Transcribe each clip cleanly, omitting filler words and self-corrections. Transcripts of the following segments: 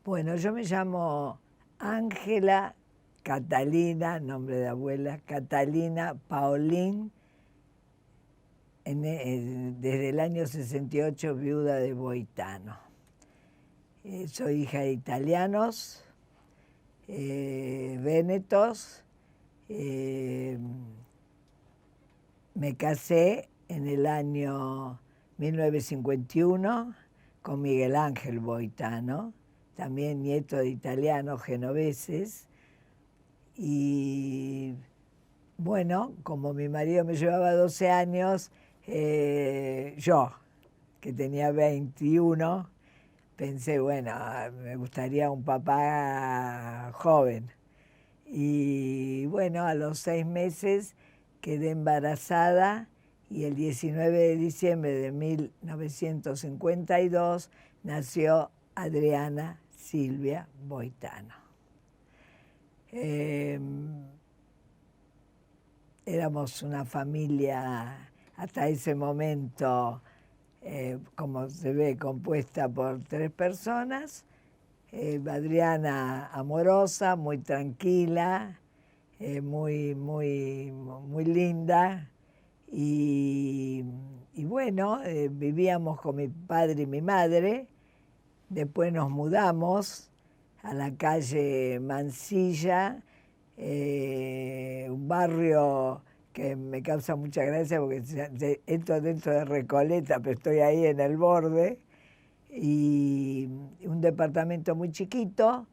Bueno, yo me llamo Ángela Catalina, nombre de abuela, Catalina Paulín, desde el año 68 viuda de Boitano. Soy hija de italianos, vénetos. Me casé en el año 1951 con Miguel Ángel Boitano, también nieto de italianos genoveses. Y bueno, como mi marido me llevaba 12 años, yo, que tenía 21, pensé, bueno, me gustaría un papá joven. Y bueno, a los 6 meses quedé embarazada y el 19 de diciembre de 1952 nació Adriana Silvia Boitano. Éramos una familia hasta ese momento, como se ve, compuesta por 3 personas. Adriana amorosa, muy tranquila, muy linda. Y bueno, vivíamos con mi padre y mi madre. Después nos mudamos a la calle Mansilla, un barrio que me causa mucha gracia porque entro dentro de Recoleta, pero estoy ahí en el borde, y un departamento muy chiquito.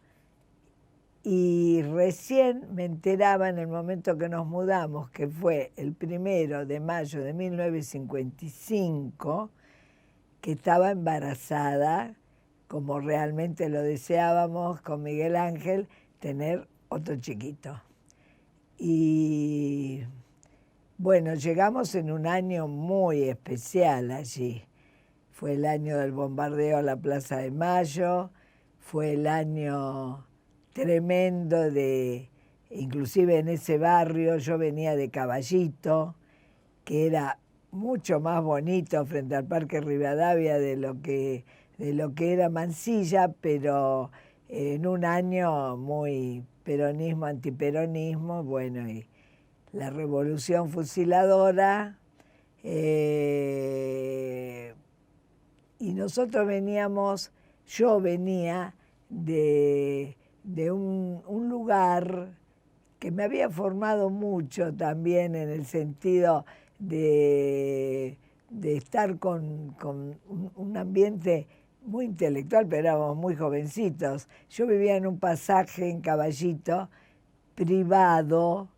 Y recién me enteraba en el momento que nos mudamos, que fue el 1 de mayo de 1955, que estaba embarazada, como realmente lo deseábamos con Miguel Ángel, tener otro chiquito. Y bueno, llegamos en un año muy especial allí. Fue el año del bombardeo a la Plaza de Mayo, fue el año tremendo inclusive en ese barrio, yo venía de Caballito, que era mucho más bonito frente al Parque Rivadavia de lo que era Mansilla, pero en un año muy peronismo, antiperonismo, bueno, y la revolución fusiladora. Y nosotros yo venía de un lugar que me había formado mucho también en el sentido de estar con un ambiente muy intelectual, pero éramos muy jovencitos. Yo vivía en un pasaje en Caballito privado,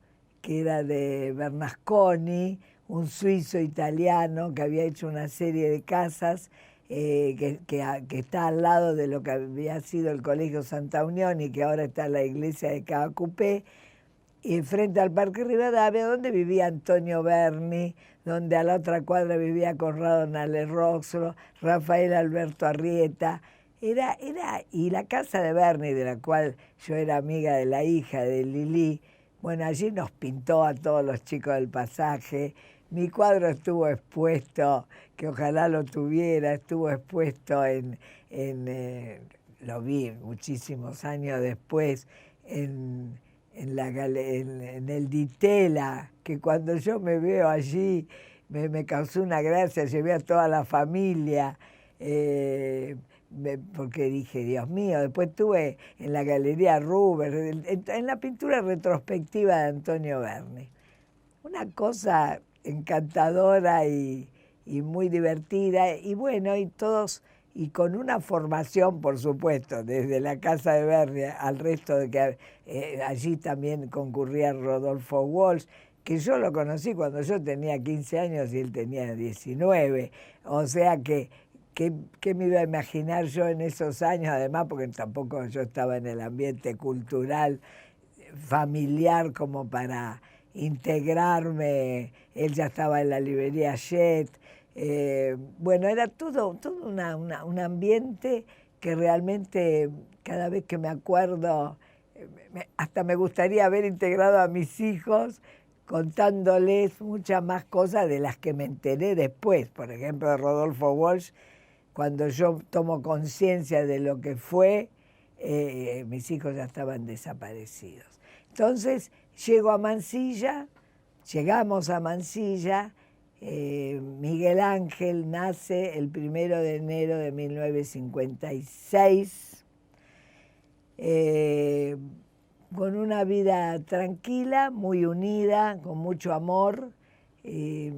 que era de Bernasconi, un suizo italiano que había hecho una serie de casas que está al lado de lo que había sido el Colegio Santa Unión y que ahora está la iglesia de Cabacupé, y frente al Parque Rivadavia, donde vivía Antonio Berni, donde a la otra cuadra vivía Conrado Nale-Roxro, Rafael Alberto Arrieta. Y la casa de Berni, de la cual yo era amiga de la hija de Lili, bueno, allí nos pintó a todos los chicos del pasaje. Mi cuadro estuvo expuesto, que ojalá lo tuviera, estuvo expuesto lo vi muchísimos años después, en el Ditela, que cuando yo me veo allí me causó una gracia, llevé a toda la familia, porque dije, Dios mío. Después estuve en la Galería Ruber, en la pintura retrospectiva de Antonio Berni. Una cosa encantadora y muy divertida, y bueno, y con una formación, por supuesto, desde la casa de Berni al resto de que allí también concurría Rodolfo Walsh, que yo lo conocí cuando yo tenía 15 años y él tenía 19, o sea que ¿qué me iba a imaginar yo en esos años? Además, porque tampoco yo estaba en el ambiente cultural familiar como para integrarme. Él ya estaba en la librería Jet. Bueno, era todo un ambiente que realmente, cada vez que me acuerdo, hasta me gustaría haber integrado a mis hijos contándoles muchas más cosas de las que me enteré después. Por ejemplo, de Rodolfo Walsh, cuando yo tomo conciencia de lo que fue, mis hijos ya estaban desaparecidos. Entonces llego a Mansilla, llegamos a Mansilla, Miguel Ángel nace el 1 de enero de 1956, con una vida tranquila, muy unida, con mucho amor, y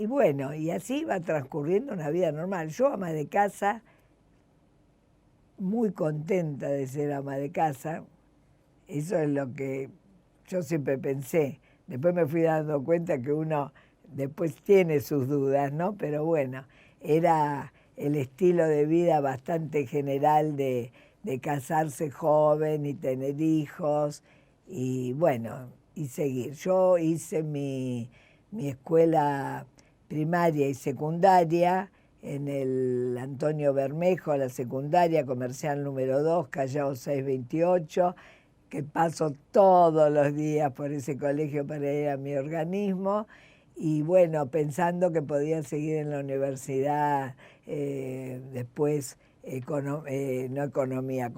bueno, y así va transcurriendo una vida normal. Yo, ama de casa, muy contenta de ser ama de casa, eso es lo que yo siempre pensé. Después me fui dando cuenta que uno después tiene sus dudas, ¿no? Pero bueno, era el estilo de vida bastante general de casarse joven y tener hijos y bueno, y seguir. Yo hice mi escuela primaria y secundaria en el Antonio Bermejo, la secundaria comercial número 2, Callao 628, que paso todos los días por ese colegio para ir a mi organismo, y bueno, pensando que podía seguir en la universidad después, no economía,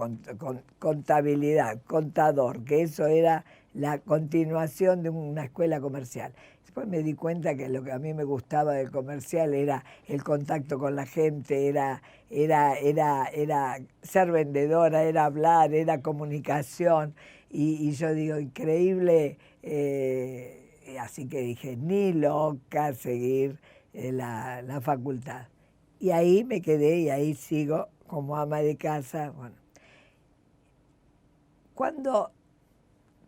contabilidad, contador, que eso era la continuación de una escuela comercial. Después me di cuenta que lo que a mí me gustaba del comercial era el contacto con la gente, era ser vendedora, era hablar, era comunicación. Y yo digo, increíble, así que dije, ni loca seguir la facultad. Y ahí me quedé y ahí sigo como ama de casa. Bueno. Cuando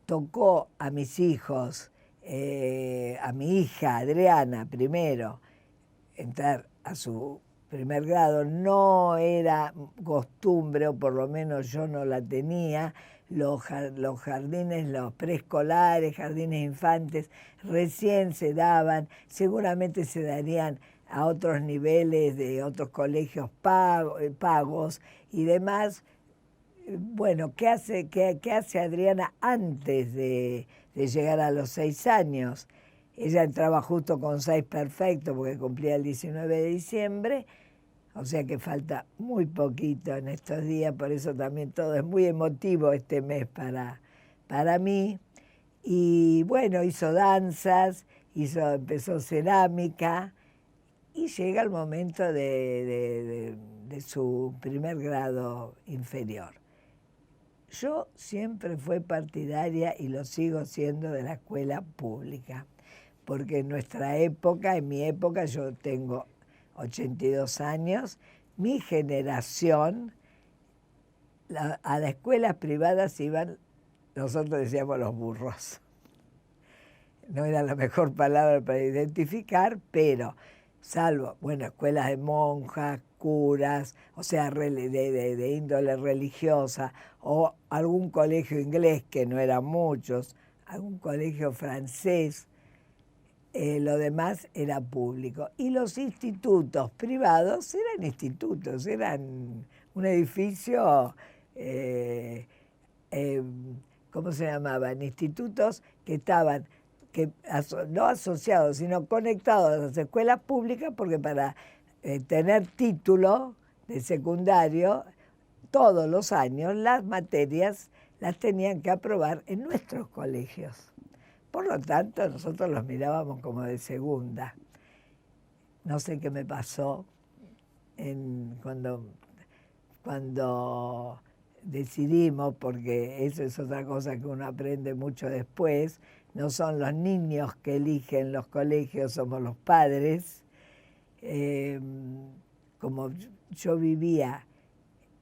tocó a mis hijos, a mi hija Adriana primero, entrar a su primer grado, no era costumbre, o por lo menos yo no la tenía, los jardines, los preescolares, jardines infantes, recién se daban, seguramente se darían a otros niveles de otros colegios pagos y demás. Bueno, ¿qué hace Adriana antes de llegar a los 6 años? Ella entraba justo con 6 perfectos porque cumplía el 19 de diciembre, o sea que falta muy poquito en estos días, por eso también todo es muy emotivo este mes para mí. Y bueno, hizo danzas, empezó cerámica y llega el momento de su primer grado inferior. Yo siempre fui partidaria, y lo sigo siendo, de la escuela pública, porque en nuestra época, en mi época, yo tengo 82 años, mi generación, a las escuelas privadas iban, nosotros decíamos, los burros. No era la mejor palabra para identificar, pero salvo, bueno, escuelas de monjas, curas, o sea, de índole religiosa, o algún colegio inglés, que no eran muchos, algún colegio francés, lo demás era público. Y los institutos privados eran institutos, eran un edificio, ¿cómo se llamaban? Institutos que estaban no asociados, sino conectados a las escuelas públicas, porque para tener título de secundario, todos los años las materias las tenían que aprobar en nuestros colegios. Por lo tanto, nosotros los mirábamos como de segunda. No sé qué me pasó cuando decidimos, porque eso es otra cosa que uno aprende mucho después, no son los niños que eligen los colegios, somos los padres. Como yo vivía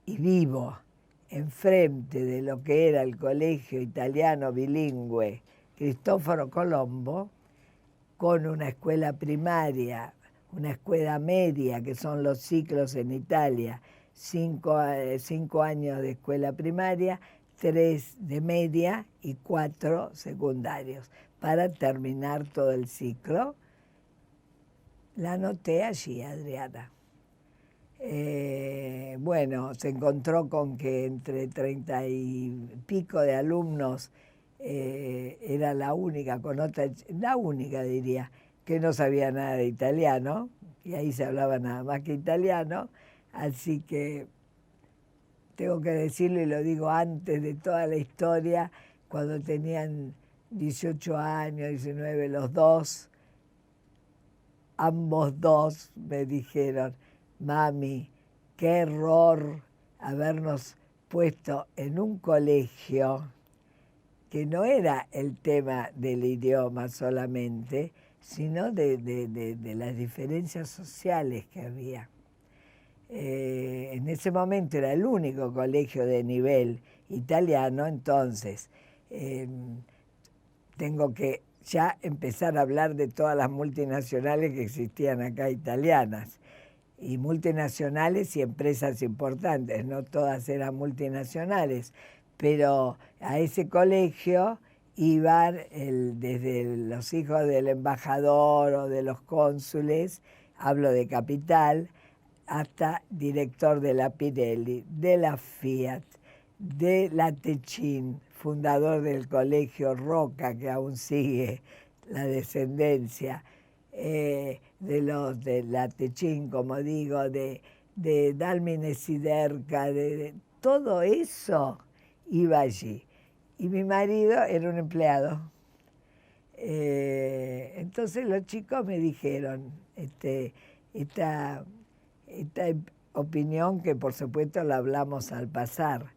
y vivo enfrente de lo que era el colegio italiano bilingüe Cristoforo Colombo, con una escuela primaria, una escuela media, que son los ciclos en Italia, 5 años de escuela primaria, 3 de media y 4 secundarios, para terminar todo el ciclo. La anoté allí, Adriana. Bueno, se encontró con que entre 30 y pico de alumnos era la única, diría, que no sabía nada de italiano, y ahí se hablaba nada más que italiano, así que tengo que decirlo y lo digo antes de toda la historia, cuando tenían 18 años, 19, los dos, ambos dos me dijeron, mami, qué error habernos puesto en un colegio que no era el tema del idioma solamente, sino de las diferencias sociales que había. En ese momento era el único colegio de nivel italiano, entonces tengo que ya empezar a hablar de todas las multinacionales que existían acá italianas, y multinacionales y empresas importantes, no todas eran multinacionales, pero a ese colegio iban desde los hijos del embajador o de los cónsules, hablo de capital, hasta director de la Pirelli, de la Fiat, de la Techin, fundador del colegio Roca, que aún sigue la descendencia, de la Techin, como digo, de Dalmine Siderca, de todo eso iba allí. Y mi marido era un empleado. Entonces los chicos me dijeron esta opinión, que por supuesto la hablamos al pasar.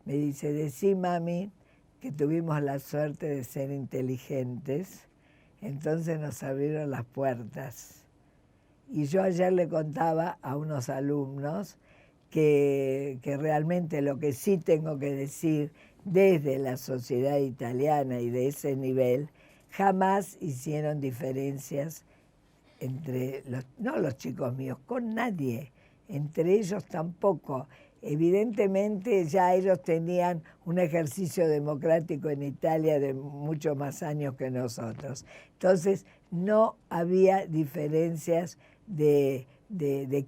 Me dice, decí, mami, que tuvimos la suerte de ser inteligentes, entonces nos abrieron las puertas. Y yo ayer le contaba a unos alumnos que realmente lo que sí tengo que decir desde la sociedad italiana y de ese nivel, jamás hicieron diferencias entre no los chicos míos, con nadie, entre ellos tampoco. Evidentemente ya ellos tenían un ejercicio democrático en Italia de muchos más años que nosotros. Entonces no había diferencias de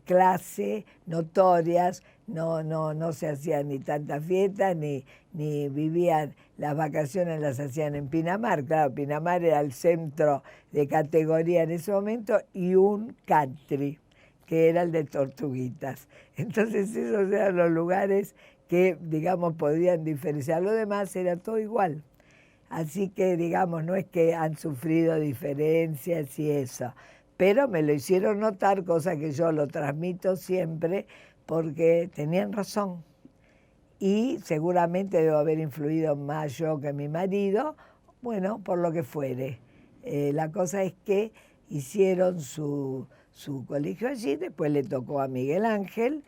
clase notorias, no se hacían ni tantas fiestas, ni vivían, las vacaciones las hacían en Pinamar. Claro, Pinamar era el centro de categoría en ese momento, y un country, que era el de Tortuguitas. Entonces esos eran los lugares que, digamos, podían diferenciar. Lo demás era todo igual. Así que, digamos, no es que han sufrido diferencias y eso, pero me lo hicieron notar, cosa que yo lo transmito siempre, porque tenían razón. Y seguramente debo haber influido más yo que mi marido, bueno, por lo que fuere. La cosa es que hicieron su colegio allí, después le tocó a Miguel Ángel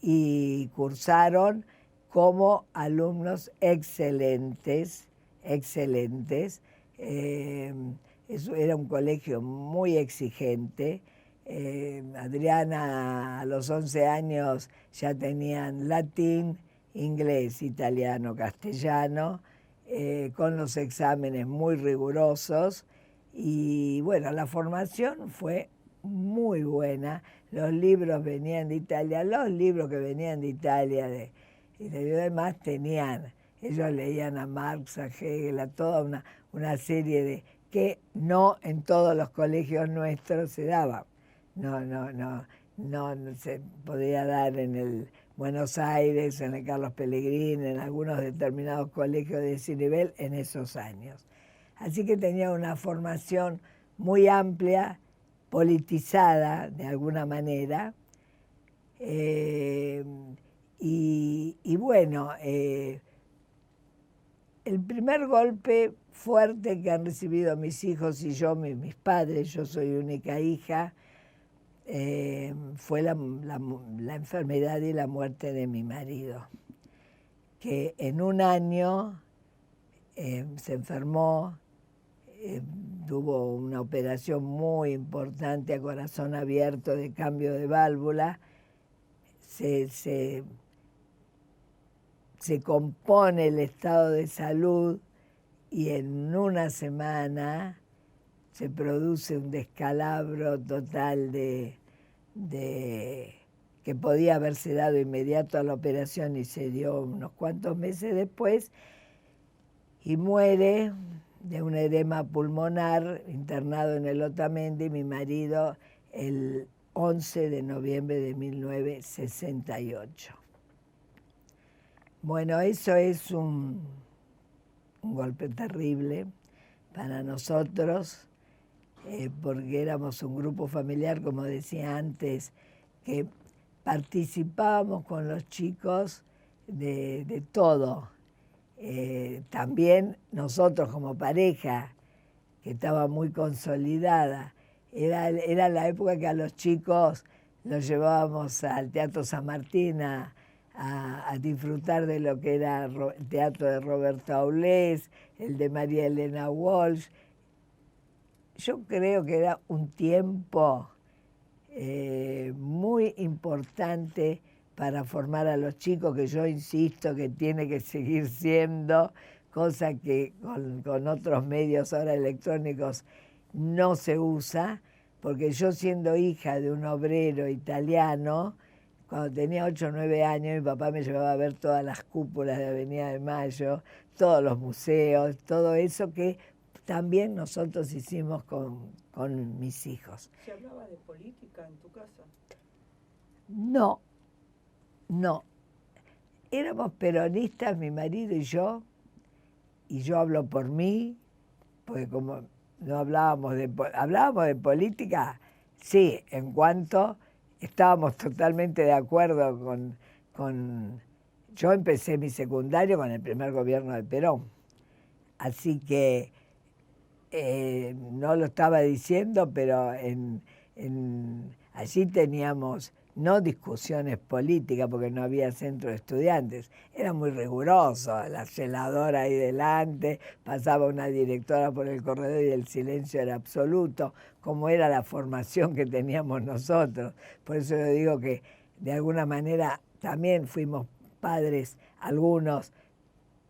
y cursaron como alumnos excelentes, excelentes. Eso era un colegio muy exigente. Adriana a los 11 años ya tenían latín, inglés, italiano, castellano, con los exámenes muy rigurosos. Y bueno, la formación fue muy buena. Los libros venían de Italia, los libros que venían de Italia y de demás tenían, ellos leían a Marx, a Hegel, a toda una serie de que no en todos los colegios nuestros se daba. No se podía dar en el Buenos Aires, en el Carlos Pellegrini, en algunos determinados colegios de ese nivel en esos años. Así que tenía una formación muy amplia, politizada de alguna manera, y bueno, el primer golpe fuerte que han recibido mis hijos y yo, mis padres, yo soy única hija, fue la enfermedad y la muerte de mi marido, que en un año se enfermó, tuvo una operación muy importante a corazón abierto de cambio de válvula, se compone el estado de salud y en una semana se produce un descalabro total que podía haberse dado inmediato a la operación y se dio unos cuantos meses después, y muere de un edema pulmonar, internado en el Otamendi, mi marido, el 11 de noviembre de 1968. Bueno, eso es un golpe terrible para nosotros, porque éramos un grupo familiar, como decía antes, que participábamos con los chicos de todo. También nosotros como pareja, que estaba muy consolidada, era la época que a los chicos los llevábamos al Teatro San Martín a disfrutar de lo que era el teatro de Roberto Aulés, el de María Elena Walsh. Yo creo que era un tiempo muy importante para formar a los chicos, que yo insisto que tiene que seguir siendo, cosa que con otros medios ahora electrónicos no se usa, porque yo siendo hija de un obrero italiano, cuando tenía 8 o 9 años, mi papá me llevaba a ver todas las cúpulas de Avenida de Mayo, todos los museos, todo eso que también nosotros hicimos con mis hijos. ¿Se hablaba de política en tu casa? No, no. Éramos peronistas, mi marido y yo hablo por mí, porque como no hablábamos de política, sí, en cuanto estábamos totalmente de acuerdo yo empecé mi secundario con el primer gobierno de Perón, así que no lo estaba diciendo, pero allí teníamos no discusiones políticas, porque no había centro de estudiantes, era muy riguroso, la celadora ahí delante, pasaba una directora por el corredor y el silencio era absoluto, como era la formación que teníamos nosotros. Por eso yo digo que de alguna manera también fuimos padres, algunos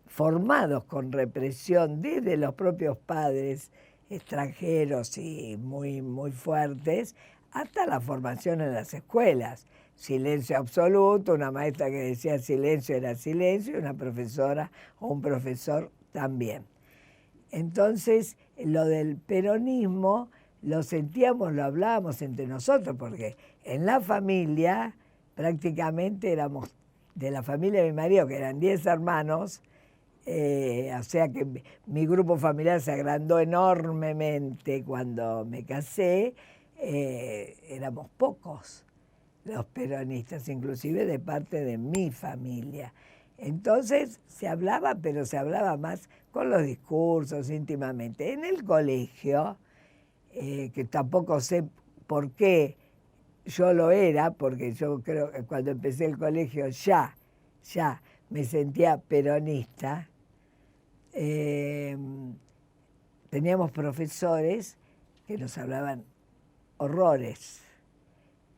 formados con represión desde los propios padres extranjeros y muy, muy fuertes, hasta la formación en las escuelas. Silencio absoluto, una maestra que decía silencio era silencio, y una profesora o un profesor también. Entonces, lo del peronismo lo sentíamos, lo hablábamos entre nosotros, porque en la familia prácticamente éramos, de la familia de mi marido, que eran 10 hermanos, o sea que mi grupo familiar se agrandó enormemente cuando me casé. Éramos pocos los peronistas, inclusive de parte de mi familia. Entonces se hablaba, pero se hablaba más con los discursos íntimamente. En el colegio, que tampoco sé por qué yo lo era, porque yo creo que cuando empecé el colegio ya me sentía peronista. Teníamos profesores que nos hablaban horrores,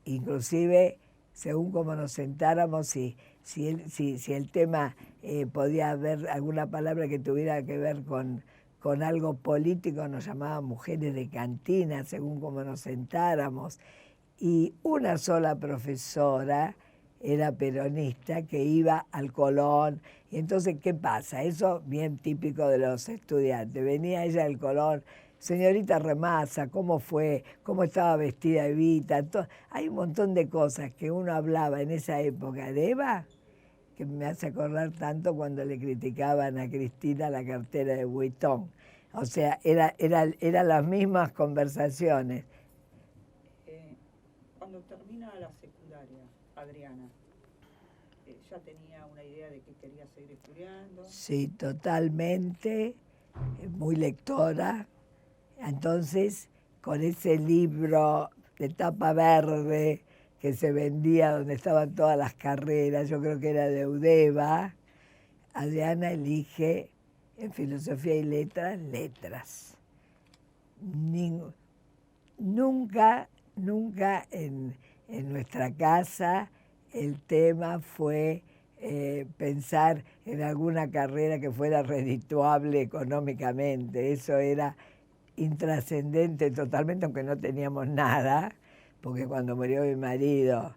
inclusive según cómo nos sentáramos, si el tema podía haber alguna palabra que tuviera que ver con algo político, nos llamaban mujeres de cantina, según cómo nos sentáramos. Y una sola profesora era peronista, que iba al Colón. Y entonces, ¿qué pasa? Eso bien típico de los estudiantes. Venía ella al Colón, señorita Remasa, ¿cómo fue? ¿Cómo estaba vestida Evita? Hay un montón de cosas que uno hablaba en esa época de Eva, que me hace acordar tanto cuando le criticaban a Cristina la cartera de Vuitton. O sea, eran las mismas conversaciones. Cuando termina la secundaria, Adriana, ¿ya tenía una idea de que quería seguir estudiando? Sí, totalmente, muy lectora. Entonces, con ese libro de tapa verde que se vendía donde estaban todas las carreras, yo creo que era de Eudeva, Adriana elige en filosofía y letras. Nunca en nuestra casa el tema fue pensar en alguna carrera que fuera redituable económicamente. Eso era intrascendente totalmente, aunque no teníamos nada, porque cuando murió mi marido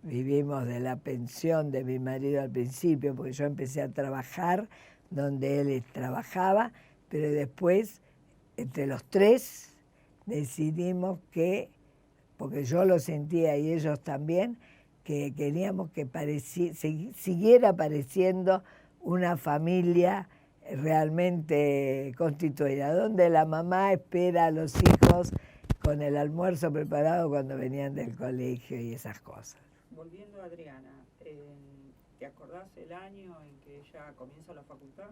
vivimos de la pensión de mi marido al principio, porque yo empecé a trabajar donde él trabajaba, pero después, entre los tres, decidimos que, porque yo lo sentía y ellos también, que queríamos que siguiera pareciendo una familia realmente constituida, donde la mamá espera a los hijos con el almuerzo preparado cuando venían del colegio y esas cosas. Volviendo a Adriana, ¿te acordás el año en que ella comienza la facultad?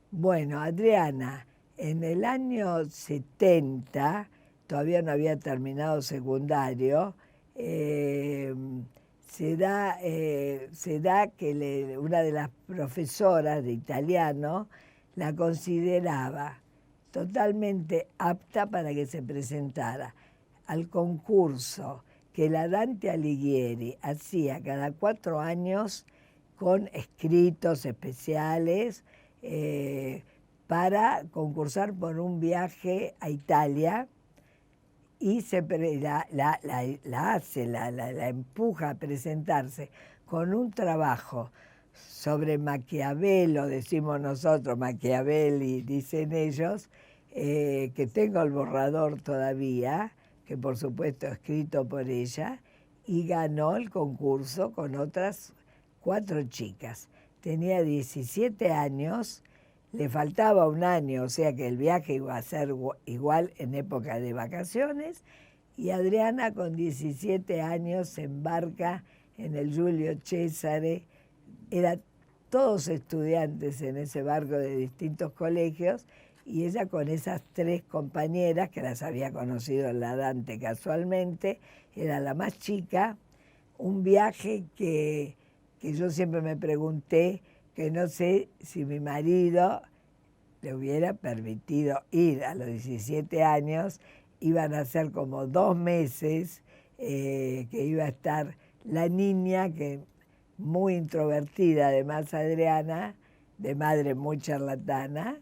Bueno, Adriana, en el año 70, todavía no había terminado secundario, se da que una de las profesoras de italiano la consideraba totalmente apta para que se presentara al concurso que la Dante Alighieri hacía cada 4 años con escritos especiales para concursar por un viaje a Italia, y la empuja a presentarse con un trabajo sobre Maquiavelo, decimos nosotros, Machiavelli, dicen ellos, que tengo el borrador todavía, que por supuesto escrito por ella, y ganó el concurso con otras 4 chicas. Tenía 17 años, le faltaba un año, o sea que el viaje iba a ser igual en época de vacaciones, y Adriana con 17 años se embarca en el Giulio Cesare. Eran todos estudiantes en ese barco de distintos colegios, y ella con esas 3 compañeras, que las había conocido en la Dante casualmente, era la más chica, un viaje que yo siempre me pregunté, que no sé si mi marido le hubiera permitido ir a los 17 años. Iban a ser como 2 meses que iba a estar la niña, que muy introvertida, además Adriana, de madre muy charlatana,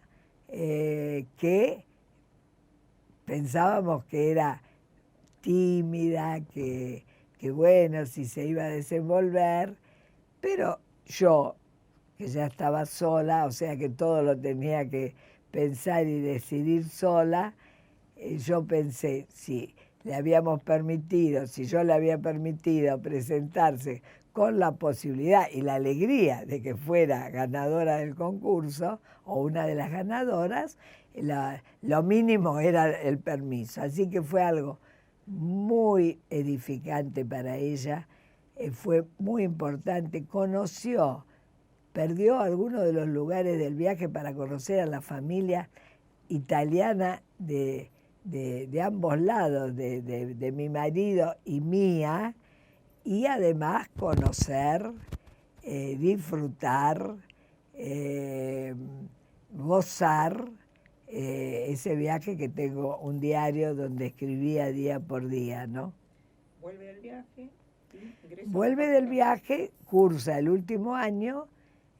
que pensábamos que era tímida, que bueno, si se iba a desenvolver, pero yo, que ya estaba sola, o sea que todo lo tenía que pensar y decidir sola, yo pensé, si le habíamos permitido, si yo le había permitido presentarse con la posibilidad y la alegría de que fuera ganadora del concurso o una de las ganadoras, lo mínimo era el permiso. Así que fue algo muy edificante para ella, fue muy importante, perdió algunos de los lugares del viaje para conocer a la familia italiana de ambos lados, de mi marido y mía, y además conocer, disfrutar, gozar ese viaje, que tengo un diario donde escribía día por día, ¿no? Vuelve del viaje y ingresa. Vuelve del viaje, cursa el último año,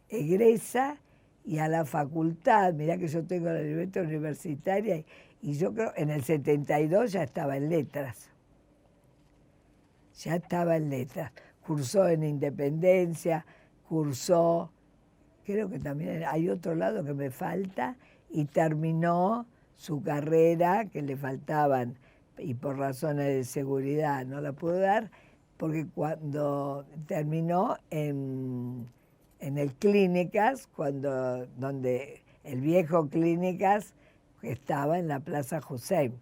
egresa, y a la facultad, mirá que yo tengo la libreta universitaria, y yo creo en el 72 ya estaba en letras. Ya estaba en letras. Cursó en Independencia, cursó, creo que también hay otro lado que me falta, y terminó su carrera, que le faltaban, y por razones de seguridad no la pudo dar, porque cuando terminó en el Clínicas, donde el viejo Clínicas estaba en la Plaza Hussein.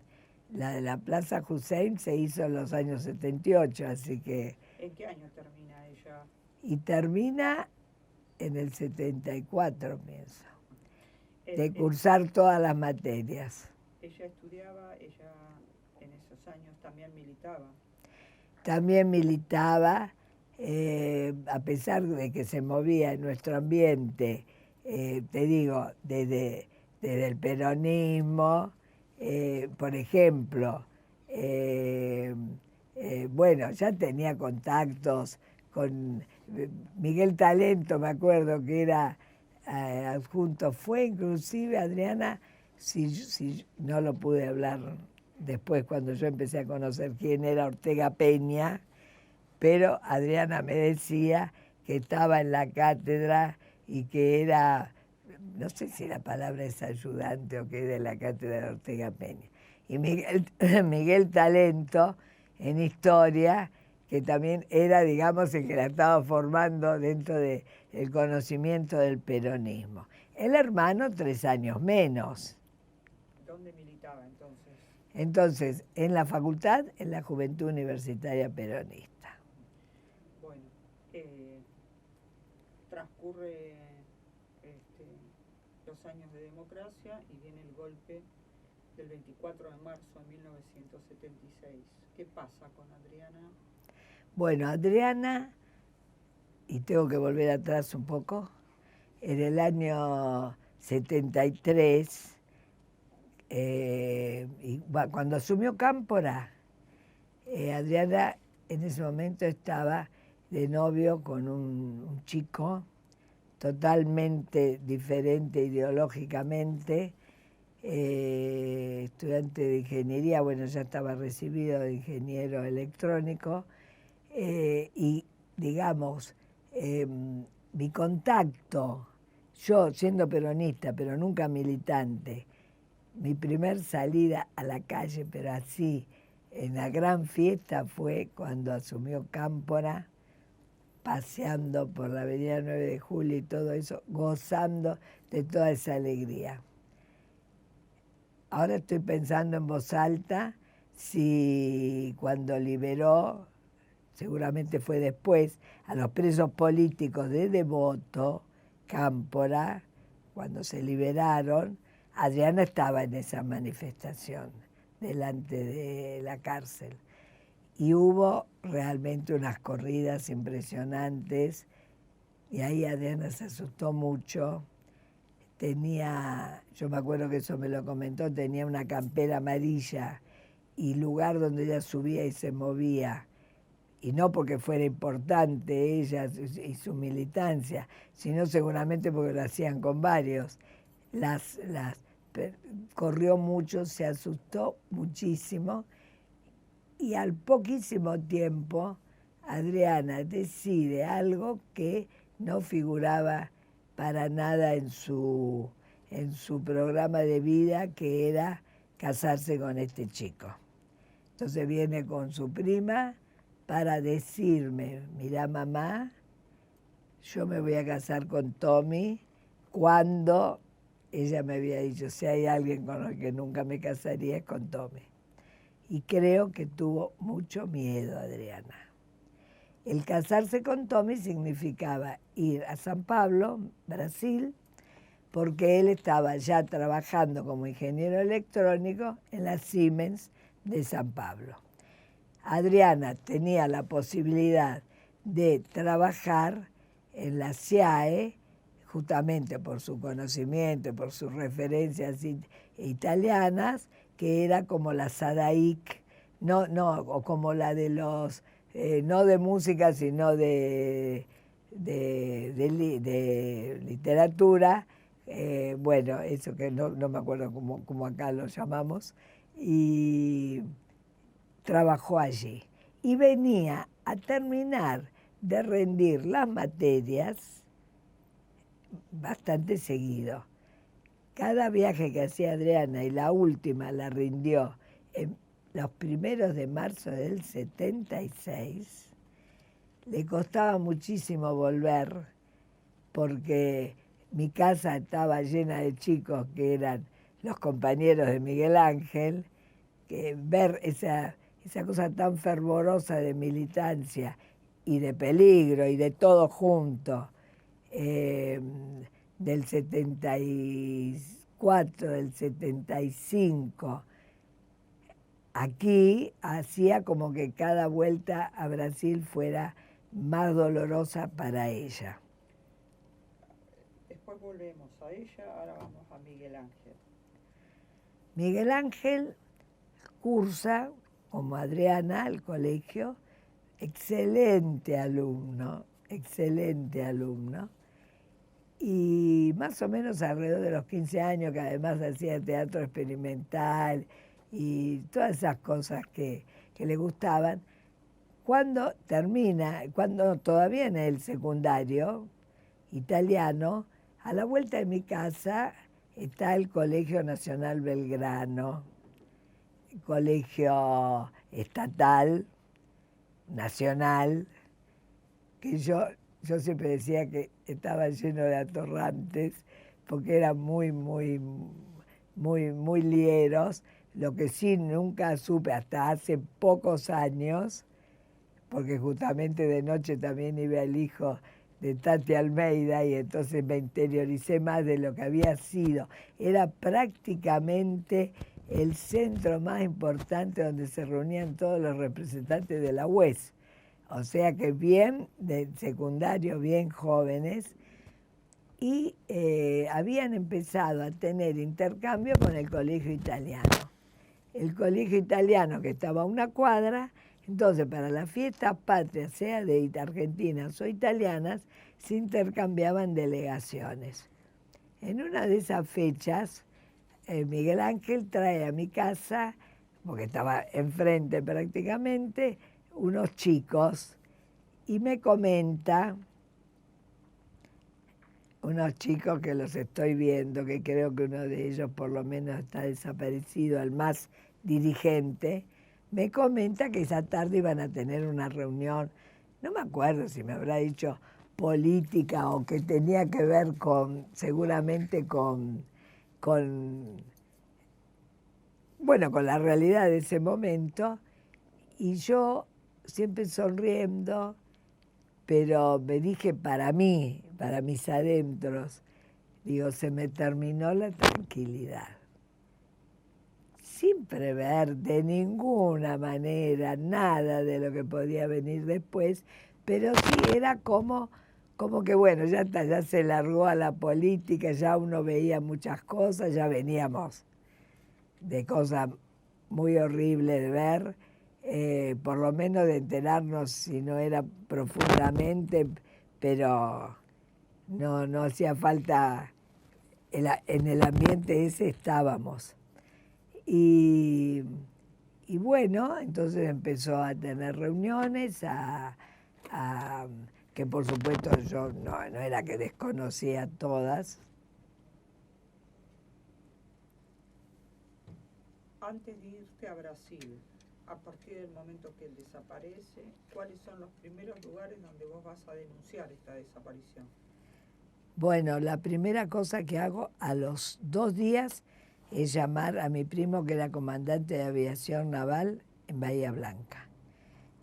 La de la Plaza Hussein se hizo en los años 78, así que... ¿En qué año termina ella? Y termina en el 74, pienso, de cursar todas las materias. Ella estudiaba, ella en esos años también militaba. También militaba, a pesar de que se movía en nuestro ambiente, te digo, desde el peronismo, por ejemplo, bueno, ya tenía contactos con Miguel Talento, me acuerdo que era adjunto, fue inclusive Adriana, si no lo pude hablar después cuando yo empecé a conocer quién era Ortega Peña, pero Adriana me decía que estaba en la cátedra y que era, no sé si la palabra es ayudante o que era de la cátedra de Ortega Peña. Y Miguel Talento, en historia, que también era, digamos, el que la estaba formando dentro del conocimiento del peronismo. El hermano, 3 años menos. ¿Dónde militaba entonces? Entonces, en la facultad, en la Juventud Universitaria Peronista. Bueno, transcurre los años de democracia y viene el golpe del 24 de marzo de 1976. ¿Qué pasa con Adriana? Bueno, Adriana, y tengo que volver atrás un poco, en el año 73, cuando asumió Cámpora, Adriana en ese momento estaba de novio con un chico totalmente diferente ideológicamente, estudiante de ingeniería, bueno, ya estaba recibido de ingeniero electrónico, y digamos, mi contacto, yo siendo peronista, pero nunca militante, mi primer salida a la calle, pero así, en la gran fiesta, fue cuando asumió Cámpora, paseando por la avenida 9 de Julio y todo eso, gozando de toda esa alegría. Ahora estoy pensando en voz alta si cuando liberó, seguramente fue después, a los presos políticos de Devoto, Cámpora, cuando se liberaron, Adriana estaba en esa manifestación delante de la cárcel. Y hubo realmente unas corridas impresionantes y ahí Adriana se asustó mucho. Yo me acuerdo que eso me lo comentó, tenía una campera amarilla y lugar donde ella subía y se movía. Y no porque fuera importante ella y su militancia, sino seguramente porque lo hacían con varios. Corrió mucho, se asustó muchísimo y al poquísimo tiempo Adriana decide algo que no figuraba para nada en su programa de vida, que era casarse con este chico. Entonces viene con su prima para decirme, mirá mamá, yo me voy a casar con Tommy, cuando ella me había dicho, si hay alguien con el que nunca me casaría es con Tommy. Y creo que tuvo mucho miedo Adriana. El casarse con Tommy significaba ir a San Pablo, Brasil, porque él estaba ya trabajando como ingeniero electrónico en la Siemens de San Pablo. Adriana tenía la posibilidad de trabajar en la SIAE, justamente por su conocimiento y por sus referencias italianas, que era como la SADAIC, o como la de los, no de música, sino de literatura, bueno, eso que no me acuerdo cómo acá lo llamamos, y trabajó allí. Y venía a terminar de rendir las materias bastante seguido. Cada viaje que hacía Adriana, y la última la rindió en los 1 de marzo del 76, le costaba muchísimo volver porque mi casa estaba llena de chicos que eran los compañeros de Miguel Ángel, que ver esa cosa tan fervorosa de militancia y de peligro y de todo junto, del 74, del 75, aquí hacía como que cada vuelta a Brasil fuera más dolorosa para ella. Después volvemos a ella, ahora vamos a Miguel Ángel. Miguel Ángel cursa, como Adriana, al colegio, excelente alumno, y más o menos alrededor de los 15 años, que además hacía teatro experimental y todas esas cosas que le gustaban, cuando todavía en el secundario italiano, a la vuelta de mi casa está el Colegio Nacional Belgrano, colegio estatal, nacional, que yo siempre decía que estaba lleno de atorrantes, porque eran muy lieros. Lo que sí nunca supe hasta hace pocos años, porque justamente de noche también iba el hijo de Tati Almeida y entonces me interioricé más de lo que había sido. Era prácticamente el centro más importante donde se reunían todos los representantes de la UES. O sea que bien de secundario, bien jóvenes, y habían empezado a tener intercambio con el colegio italiano. El colegio italiano, que estaba a una cuadra, entonces para las fiestas patrias, sea de argentinas o italianas, se intercambiaban delegaciones. En una de esas fechas, Miguel Ángel trae a mi casa, porque estaba enfrente prácticamente, unos chicos, y me comenta, unos chicos que los estoy viendo, que creo que uno de ellos por lo menos está desaparecido, el más dirigente, me comenta que esa tarde iban a tener una reunión, no me acuerdo si me habrá dicho política o que tenía que ver con, seguramente con la realidad de ese momento, y yo siempre sonriendo, pero me dije para mí, para mis adentros, digo, se me terminó la tranquilidad. Sin prever de ninguna manera nada de lo que podía venir después, pero sí era como que bueno, ya está, ya se largó a la política, ya uno veía muchas cosas, ya veníamos de cosas muy horribles de ver, por lo menos de enterarnos si no era profundamente, pero no hacía falta, en el ambiente ese estábamos. Y bueno, entonces empezó a tener reuniones, que por supuesto yo no era que desconocía todas. Antes de irte a Brasil, a partir del momento que él desaparece, ¿cuáles son los primeros lugares donde vos vas a denunciar esta desaparición? Bueno, la primera cosa que hago a los 2 días es llamar a mi primo, que era comandante de aviación naval en Bahía Blanca,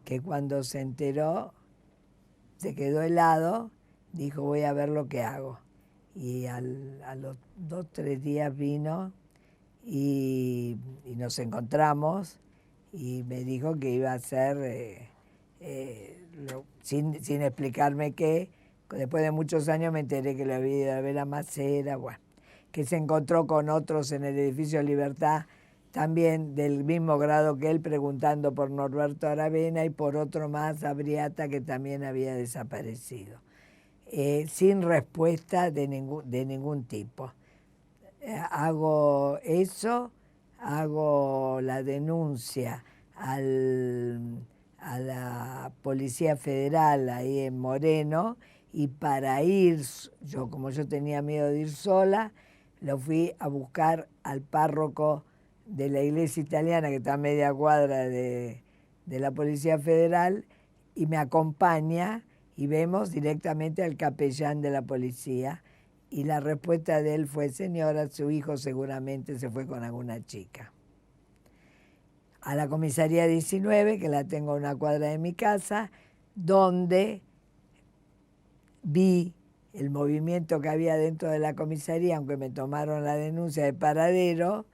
que cuando se enteró se quedó helado, dijo voy a ver lo que hago. Y a los 2, 3 días vino y nos encontramos y me dijo que iba a hacer, sin explicarme qué. Después de muchos años me enteré que lo había ido a ver a Macera, bueno, que se encontró con otros en el edificio Libertad, también del mismo grado que él, preguntando por Norberto Aravena y por otro más, Abriata, que también había desaparecido, sin respuesta de ningún tipo. Hago eso, hago la denuncia a la Policía Federal ahí en Moreno, y para ir, como yo tenía miedo de ir sola, lo fui a buscar al párroco de la iglesia italiana, que está a media cuadra de la Policía Federal, y me acompaña y vemos directamente al capellán de la policía. Y la respuesta de él fue, señora, su hijo seguramente se fue con alguna chica. A la comisaría 19, que la tengo a una cuadra de mi casa, donde vi el movimiento que había dentro de la comisaría, aunque me tomaron la denuncia de paradero,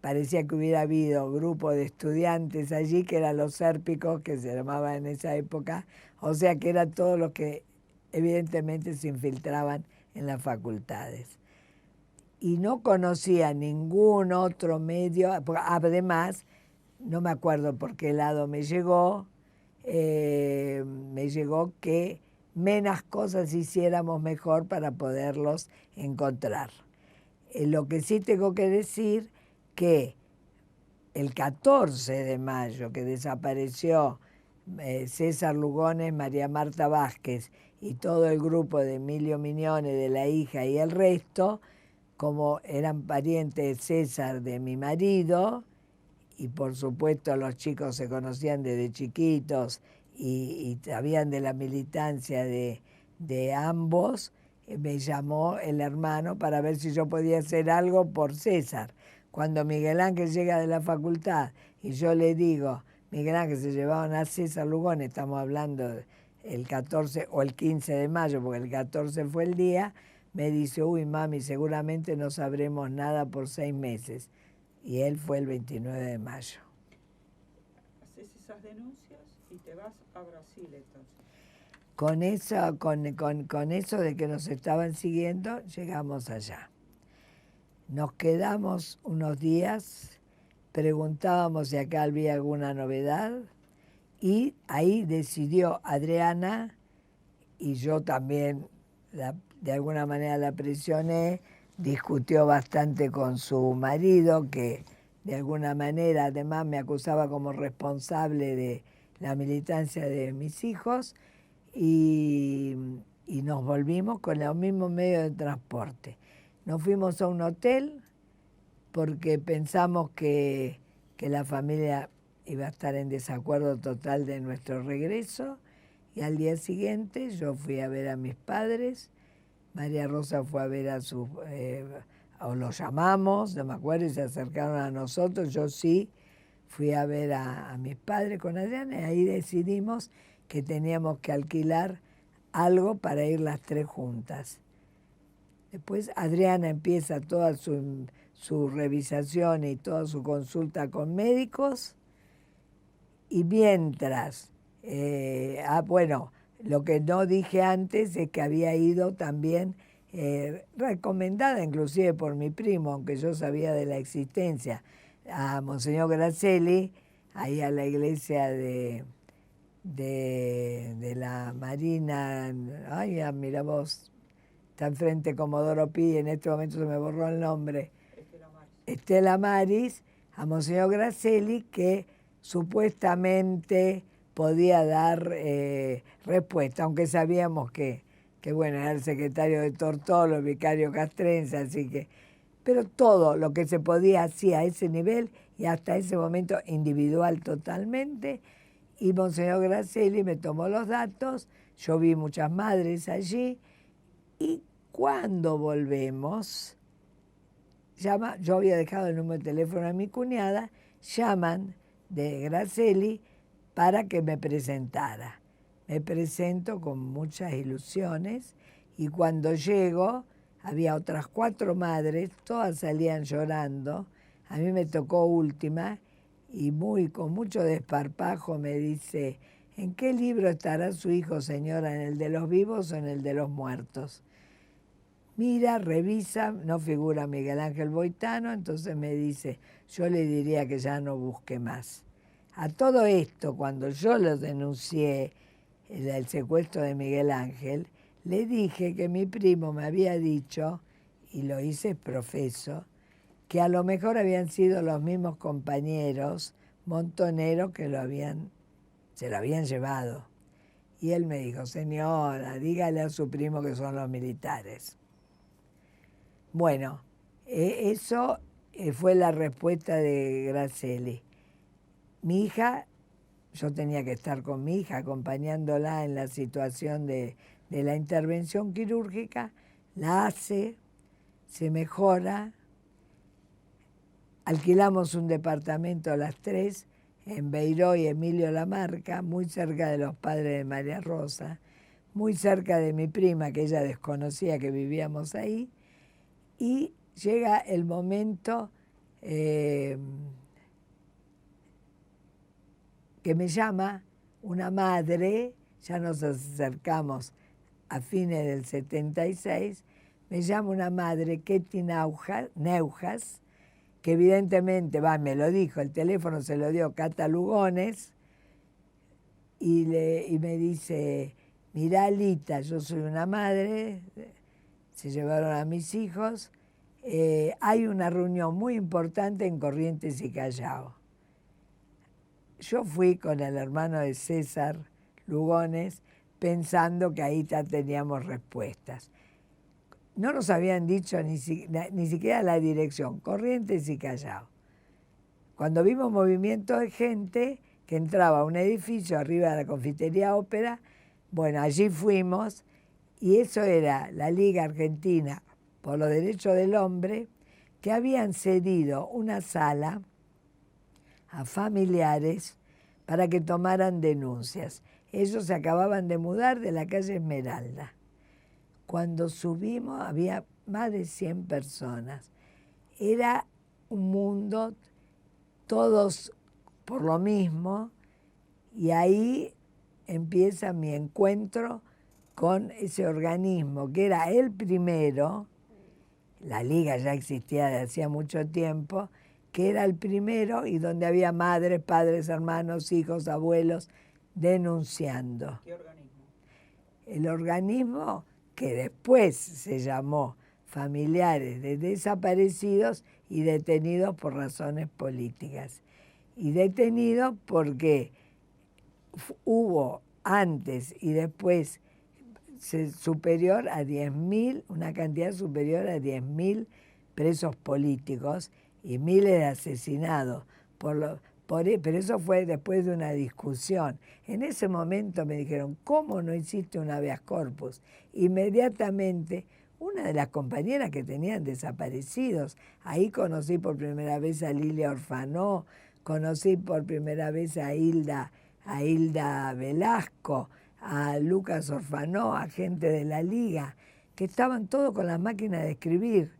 parecía que hubiera habido grupo de estudiantes allí, que eran los sérpicos, que se llamaban en esa época, o sea que eran todos los que evidentemente se infiltraban en las facultades. Y no conocía ningún otro medio, además, no me acuerdo por qué lado me llegó que menos cosas hiciéramos mejor para poderlos encontrar. Lo que sí tengo que decir, que el 14 de mayo, que desapareció César Lugones, María Marta Vázquez y todo el grupo de Emilio Mignone, de la hija y el resto, como eran parientes de César, de mi marido, y por supuesto los chicos se conocían desde chiquitos y sabían de la militancia de ambos, me llamó el hermano para ver si yo podía hacer algo por César. Cuando Miguel Ángel llega de la facultad y yo le digo, Miguel Ángel, se llevaron a César Lugones, estamos hablando el 14 o el 15 de mayo, porque el 14 fue el día, me dice, uy, mami, seguramente no sabremos nada por 6 meses. Y él fue el 29 de mayo. Haces esas denuncias y te vas a Brasil entonces. Con eso de que nos estaban siguiendo, llegamos allá. Nos quedamos unos días, preguntábamos si acá había alguna novedad y ahí decidió Adriana, y yo también de alguna manera la presioné, discutió bastante con su marido, que de alguna manera además me acusaba como responsable de la militancia de mis hijos, y nos volvimos con los mismos medios de transporte. Nos fuimos a un hotel porque pensamos que la familia iba a estar en desacuerdo total de nuestro regreso, y al día siguiente yo fui a ver a mis padres, María Rosa fue a ver a sus, o los llamamos, no me acuerdo, y se acercaron a nosotros, yo sí fui a ver a mis padres con Adriana, y ahí decidimos que teníamos que alquilar algo para ir las tres juntas. Después Adriana empieza toda su revisación y toda su consulta con médicos, y mientras, bueno, lo que no dije antes es que había ido también, recomendada inclusive por mi primo, aunque yo sabía de la existencia, a Monseñor Gracelli, ahí a la iglesia de la Marina, ay, mira vos, está enfrente Comodoro Pi, en este momento se me borró el nombre, Estela Maris, a Monseñor Gracelli, que supuestamente podía dar respuesta, aunque sabíamos que bueno, era el secretario de Tortolo, el vicario castrense, así que, pero todo lo que se podía hacía a ese nivel y hasta ese momento individual totalmente. Y Monseñor Gracelli me tomó los datos, yo vi muchas madres allí, y cuando volvemos, yo había dejado el número de teléfono a mi cuñada, llaman de Gracelli para que me presentara. Me presento con muchas ilusiones, y cuando llego había otras 4 madres, todas salían llorando, a mí me tocó última, y con mucho desparpajo me dice, ¿en qué libro estará su hijo, señora? ¿En el de los vivos o en el de los muertos? Mira, revisa, no figura Miguel Ángel Boitano, entonces me dice, yo le diría que ya no busque más. A todo esto, cuando yo lo denuncié, el secuestro de Miguel Ángel, le dije que mi primo me había dicho, y lo hice profeso, que a lo mejor habían sido los mismos compañeros montoneros que se lo habían llevado. Y él me dijo, señora, dígale a su primo que son los militares. Bueno, eso fue la respuesta de Gracelli. Mi hija, yo tenía que estar con mi hija acompañándola en la situación de la intervención quirúrgica, la hace, se mejora, alquilamos un departamento a las 3 en Beiró y Emilio Lamarca, muy cerca de los padres de María Rosa, muy cerca de mi prima, que ella desconocía que vivíamos ahí, y llega el momento que me llama una madre, ya nos acercamos a fines del 76, me llama una madre, Ketty Neujas, que evidentemente, me lo dijo, el teléfono se lo dio Cata Lugones, y me dice, mirá, Alita, yo soy una madre, se llevaron a mis hijos, hay una reunión muy importante en Corrientes y Callao. Yo fui con el hermano de César Lugones pensando que ahí ya teníamos respuestas. No nos habían dicho ni siquiera la dirección, Corrientes y Callao. cuando vimos movimiento de gente que entraba a un edificio arriba de la Confitería Ópera, bueno, allí fuimos, y eso era la Liga Argentina por los Derechos del Hombre, que habían cedido una sala a familiares para que tomaran denuncias. Ellos se acababan de mudar de la calle Esmeralda. Cuando subimos había más de 100 personas. Era un mundo, todos por lo mismo, y ahí empieza mi encuentro con ese organismo, que era el primero, la Liga ya existía de hacía mucho tiempo, que era el primero y donde había madres, padres, hermanos, hijos, abuelos, denunciando. ¿Qué organismo? El organismo que después se llamó Familiares de Desaparecidos y Detenidos por Razones Políticas. Y detenidos porque hubo antes y después superior a 10.000, una cantidad superior a 10.000 presos políticos y miles de asesinados. Pero eso fue después de una discusión. En ese momento me dijeron, ¿cómo no hiciste un habeas corpus? Inmediatamente, una de las compañeras que tenían desaparecidos, ahí conocí por primera vez a Lilia Orfanó, conocí por primera vez a Hilda Velasco, a Lucas Orfanó, a gente de la Liga, que estaban todos con las máquinas de escribir.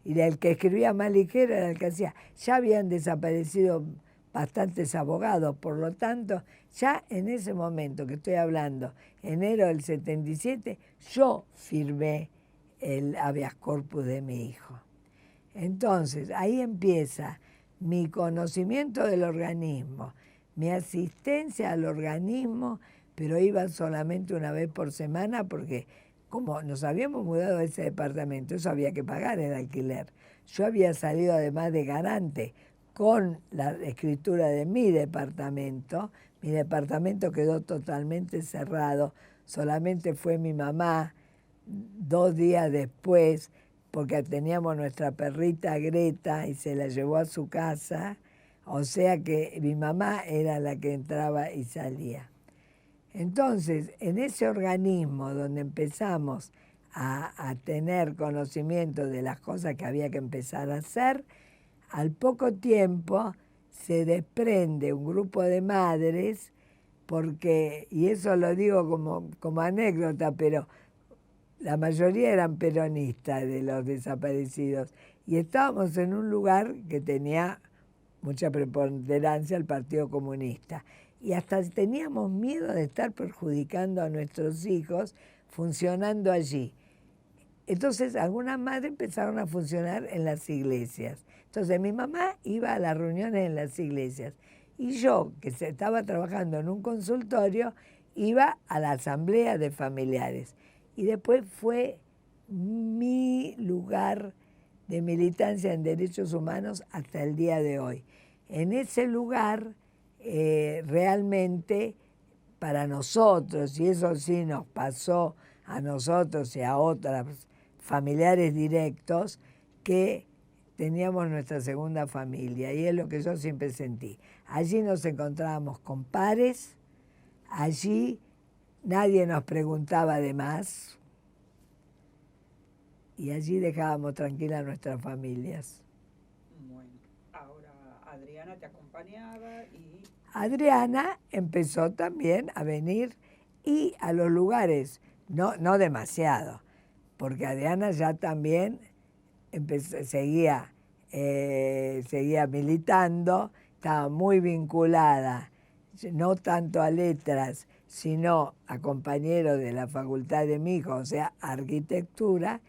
Y el que escribía más ligero era el que hacía. Ya habían desaparecido bastantes abogados, por lo tanto, ya en ese momento que estoy hablando, enero del 77, yo firmé el habeas corpus de mi hijo. Entonces, ahí empieza mi conocimiento del organismo, mi asistencia al organismo, pero iba solamente una vez por semana porque como nos habíamos mudado a ese departamento, eso había que pagar el alquiler. Yo había salido además de garante con la escritura de mi departamento quedó totalmente cerrado, solamente fue mi mamá 2 días después, porque teníamos nuestra perrita Greta y se la llevó a su casa, o sea que mi mamá era la que entraba y salía. Entonces, en ese organismo donde empezamos a tener conocimiento de las cosas que había que empezar a hacer, al poco tiempo se desprende un grupo de madres, porque, y eso lo digo como anécdota, pero la mayoría eran peronistas de los desaparecidos, y estábamos en un lugar que tenía mucha preponderancia el Partido Comunista. Y hasta teníamos miedo de estar perjudicando a nuestros hijos funcionando allí. Entonces algunas madres empezaron a funcionar en las iglesias. Entonces mi mamá iba a las reuniones en las iglesias y yo, que estaba trabajando en un consultorio, iba a la asamblea de familiares. Y después fue mi lugar de militancia en derechos humanos hasta el día de hoy. En ese lugar realmente para nosotros, y eso sí nos pasó a nosotros y a otros familiares directos, que teníamos nuestra segunda familia, y es lo que yo siempre sentí. Allí nos encontrábamos con pares, allí nadie nos preguntaba de más, y allí dejábamos tranquilas a nuestras familias. Bueno, ahora Adriana te acompañaba y... Adriana empezó también a venir y a los lugares, no demasiado, porque Adriana ya también seguía militando, estaba muy vinculada, no tanto a letras, sino a compañeros de la facultad de mi hijo, o sea, arquitectura.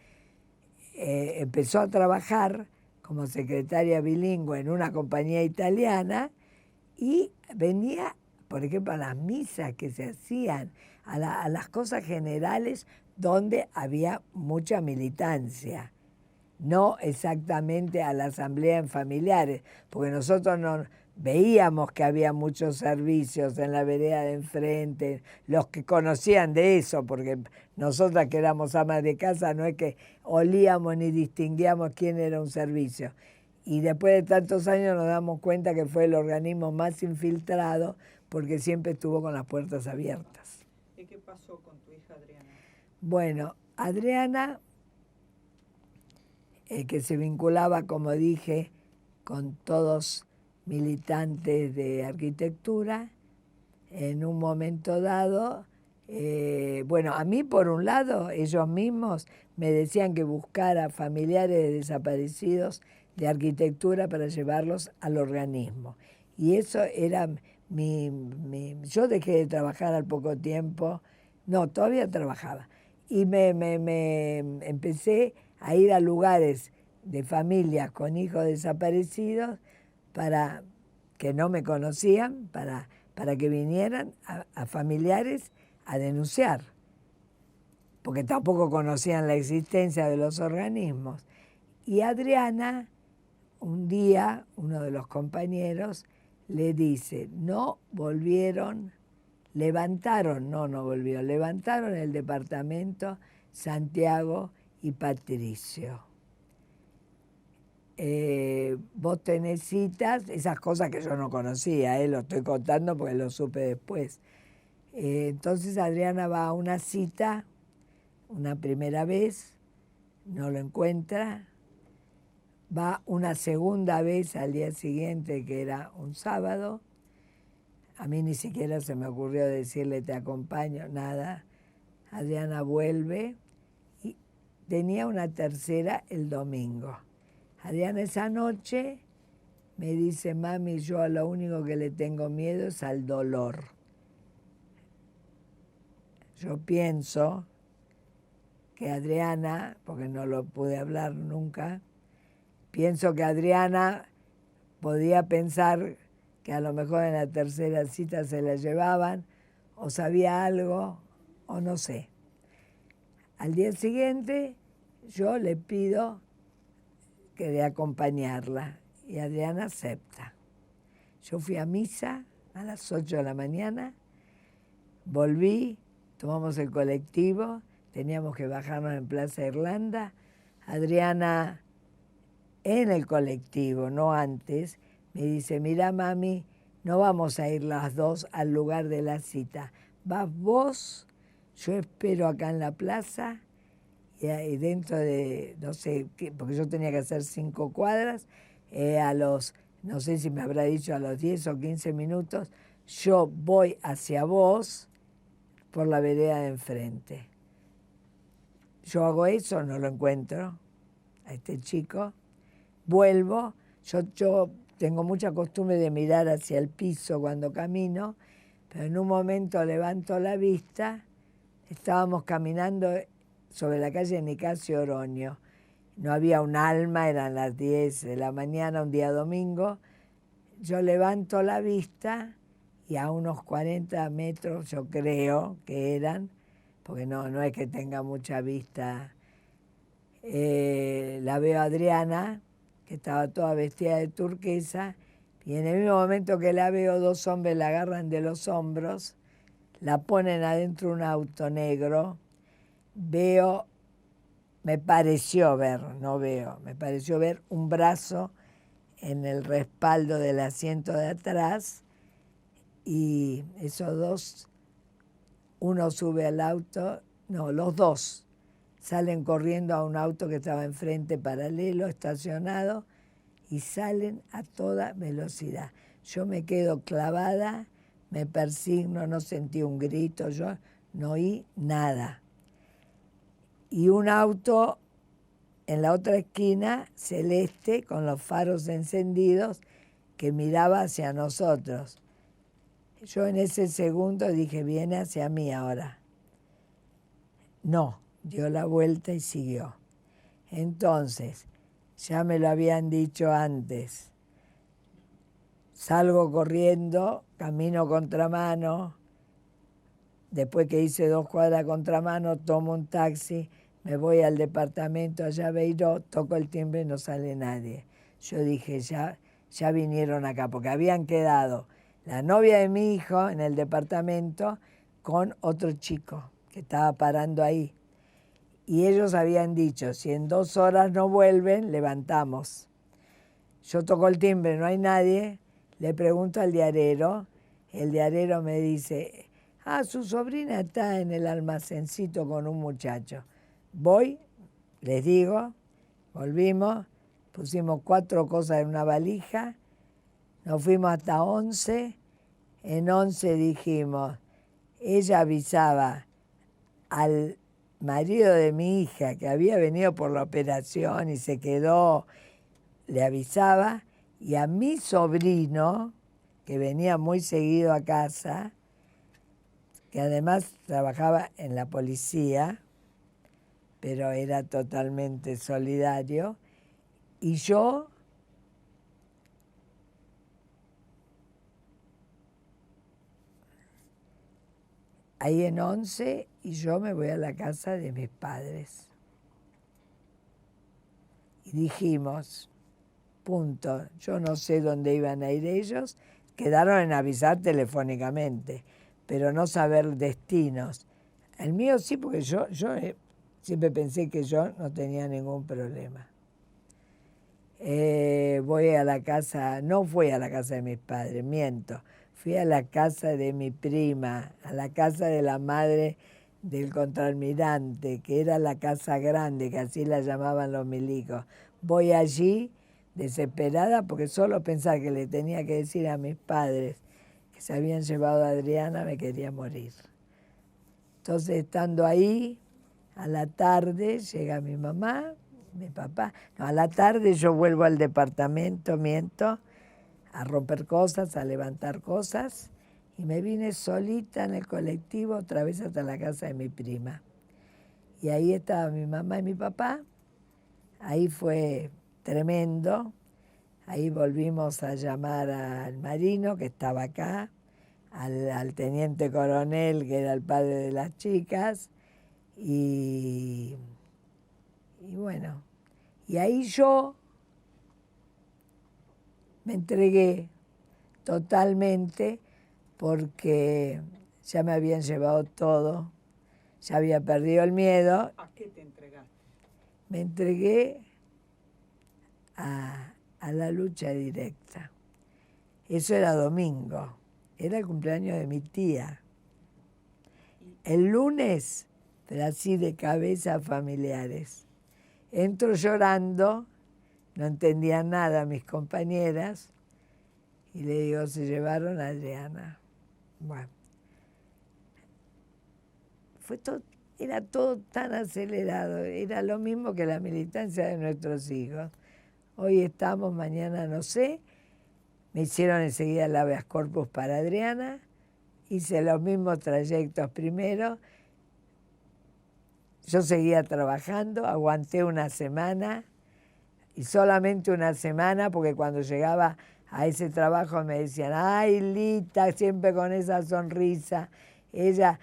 Empezó a trabajar como secretaria bilingüe en una compañía italiana y venía, por ejemplo, a las misas que se hacían, a las cosas generales donde había mucha militancia, no exactamente a la asamblea en familiares, porque nosotros no veíamos que había muchos servicios en la vereda de enfrente, los que conocían de eso, porque nosotras que éramos amas de casa no es que olíamos ni distinguíamos quién era un servicio. Y después de tantos años nos damos cuenta que fue el organismo más infiltrado porque siempre estuvo con las puertas abiertas. ¿Y qué pasó con tu hija Adriana? Bueno, Adriana, que se vinculaba, como dije, con todos militantes de arquitectura, en un momento dado, bueno, a mí por un lado, ellos mismos me decían que buscara familiares de desaparecidos de arquitectura para llevarlos al organismo. Y eso era yo dejé de trabajar al poco tiempo, no, todavía trabajaba, y me empecé a ir a lugares de familias con hijos desaparecidos para que no me conocían, para que vinieran a familiares a denunciar, porque tampoco conocían la existencia de los organismos. Y Adriana, un día, uno de los compañeros, le dice, levantaron el departamento Santiago y Patricio. Vos tenés citas, esas cosas que yo no conocía, lo estoy contando porque lo supe después. Entonces Adriana va a una cita, una primera vez, no lo encuentra, va una segunda vez al día siguiente, que era un sábado. A mí ni siquiera se me ocurrió decirle te acompaño, nada. Adriana vuelve y tenía una tercera el domingo. Adriana esa noche me dice, mami, yo a lo único que le tengo miedo es al dolor. Yo pienso que Adriana, porque no lo pude hablar nunca, pienso que Adriana podía pensar que a lo mejor en la tercera cita se la llevaban, o sabía algo, o no sé. Al día siguiente yo le pido que de acompañarla y Adriana acepta. Yo fui a misa a las 8 de la mañana, volví, tomamos el colectivo, teníamos que bajarnos en Plaza Irlanda. Adriana, en el colectivo, no antes, me dice, mira mami, no vamos a ir las dos al lugar de la cita. Vas vos, yo espero acá en la plaza, y dentro de, no sé, porque yo tenía que hacer 5 cuadras, no sé si me habrá dicho a los 10 o 15 minutos, yo voy hacia vos por la vereda de enfrente. Yo hago eso, no lo encuentro, a este chico, vuelvo, yo tengo mucha costumbre de mirar hacia el piso cuando camino, pero en un momento levanto la vista, estábamos caminando sobre la calle Nicasio Oroño. No había un alma, eran las 10 de la mañana, un día domingo. Yo levanto la vista y a unos 40 metros, yo creo que eran, porque no es que tenga mucha vista, la veo a Adriana, que estaba toda vestida de turquesa, y en el mismo momento que la veo, 2 hombres la agarran de los hombros, la ponen adentro de un auto negro. Me pareció ver un brazo en el respaldo del asiento de atrás y esos dos, uno sube al auto, no, los dos salen corriendo a un auto que estaba enfrente paralelo, estacionado, y salen a toda velocidad. Yo me quedo clavada, me persigno, no sentí un grito, yo no oí nada. Y un auto en la otra esquina, celeste, con los faros encendidos, que miraba hacia nosotros. Yo en ese segundo dije, viene hacia mí ahora. No, dio la vuelta y siguió. Entonces, ya me lo habían dicho antes. Salgo corriendo, camino contramano. Después que hice 2 cuadras contramano, tomo un taxi, me voy al departamento allá Beiró, toco el timbre y no sale nadie. Yo dije, ya vinieron acá, porque habían quedado la novia de mi hijo en el departamento con otro chico que estaba parando ahí. Y ellos habían dicho, si en 2 horas no vuelven, levantamos. Yo toco el timbre, no hay nadie, le pregunto al diarero, el diarero me dice, su sobrina está en el almacencito con un muchacho. Voy, les digo, volvimos, pusimos 4 cosas en una valija, nos fuimos hasta 11, en 11 dijimos, ella avisaba al marido de mi hija que había venido por la operación y se quedó, le avisaba, y a mi sobrino, que venía muy seguido a casa, que además trabajaba en la policía, pero era totalmente solidario, y yo ahí en 11, y yo me voy a la casa de mis padres. Y dijimos, punto, yo no sé dónde iban a ir ellos, quedaron en avisar telefónicamente, pero no saber destinos. El mío sí, porque yo siempre pensé que yo no tenía ningún problema. Voy a la casa, no fui a la casa de mis padres, miento, fui a la casa de mi prima, a la casa de la madre del contraalmirante, que era la casa grande, que así la llamaban los milicos. Voy allí desesperada porque solo pensar que le tenía que decir a mis padres que se habían llevado a Adriana me quería morir. Entonces, estando ahí, a la tarde llega mi mamá, mi papá. No, a la tarde yo vuelvo al departamento, miento, a romper cosas, a levantar cosas, y me vine solita en el colectivo otra vez hasta la casa de mi prima. Y ahí estaba mi mamá y mi papá. Ahí fue tremendo. Ahí volvimos a llamar al marino, que estaba acá, al teniente coronel, que era el padre de las chicas, y bueno, y ahí yo me entregué totalmente porque ya me habían llevado todo, ya había perdido el miedo. ¿A qué te entregaste? Me entregué a la lucha directa. Eso era domingo, era el cumpleaños de mi tía. El lunes, pero así de cabeza, familiares. Entro llorando, no entendían nada mis compañeras, y le digo, se llevaron a Adriana. Bueno, era todo tan acelerado, era lo mismo que la militancia de nuestros hijos. Hoy estamos, mañana no sé. Me hicieron enseguida el habeas corpus para Adriana, hice los mismos trayectos primero. Yo seguía trabajando, aguanté una semana, y solamente una semana, porque cuando llegaba a ese trabajo me decían, ay, Lita, siempre con esa sonrisa, ella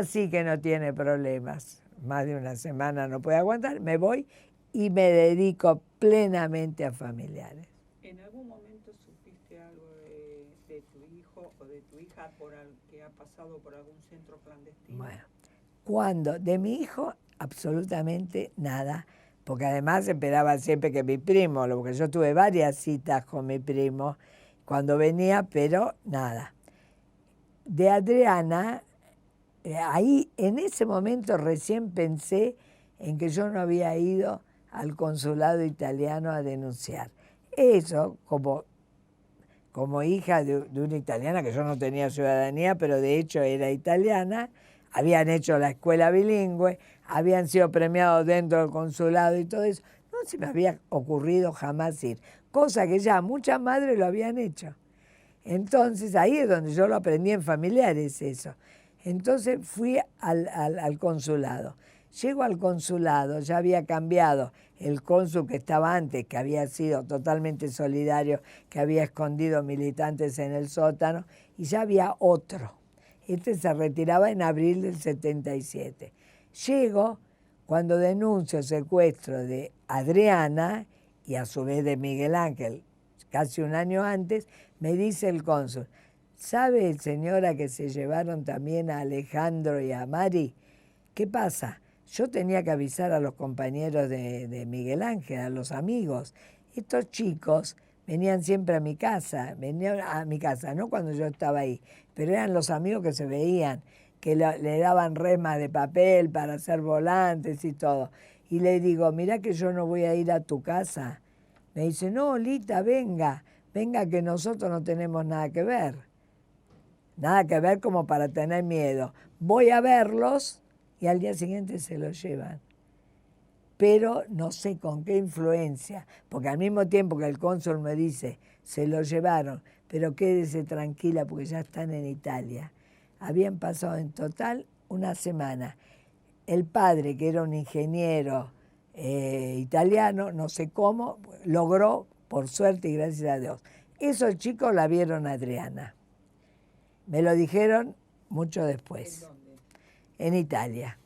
sí que no tiene problemas. Más de una semana no puede aguantar, me voy y me dedico plenamente a familiares. ¿En algún momento supiste algo de tu hijo o de tu hija que ha pasado por algún centro clandestino? Bueno, cuando de mi hijo, absolutamente nada, porque además esperaba siempre que mi primo, porque yo tuve varias citas con mi primo cuando venía, pero nada. De Adriana, ahí en ese momento recién pensé en que yo no había ido al consulado italiano a denunciar. Eso, como hija de una italiana, que yo no tenía ciudadanía, pero de hecho era italiana, habían hecho la escuela bilingüe, habían sido premiados dentro del consulado y todo eso. No se me había ocurrido jamás ir, cosa que ya muchas madres lo habían hecho. Entonces ahí es donde yo lo aprendí en familiares eso. Entonces fui al consulado. Llego al consulado, ya había cambiado el cónsul que estaba antes, que había sido totalmente solidario, que había escondido militantes en el sótano, y ya había otro. Este se retiraba en abril del 77. Llego cuando denuncio el secuestro de Adriana y a su vez de Miguel Ángel, casi un año antes, me dice el cónsul, ¿sabe, señora, que se llevaron también a Alejandro y a Mari? ¿Qué pasa? Yo tenía que avisar a los compañeros de Miguel Ángel, a los amigos. estos chicos venían siempre a mi casa, no cuando yo estaba ahí, pero eran los amigos que se veían, que le daban remas de papel para hacer volantes y todo. Y le digo, mirá que yo no voy a ir a tu casa. Me dice, no, Lita, venga que nosotros no tenemos nada que ver. Nada que ver como para tener miedo. Voy a verlos y al día siguiente se los llevan. Pero no sé con qué influencia, porque al mismo tiempo que el cónsul me dice, se los llevaron, pero quédese tranquila porque ya están en Italia. Habían pasado en total una semana. El padre, que era un ingeniero italiano, no sé cómo, logró, por suerte y gracias a Dios. Esos chicos la vieron a Adriana. Me lo dijeron mucho después. ¿En dónde? En Italia.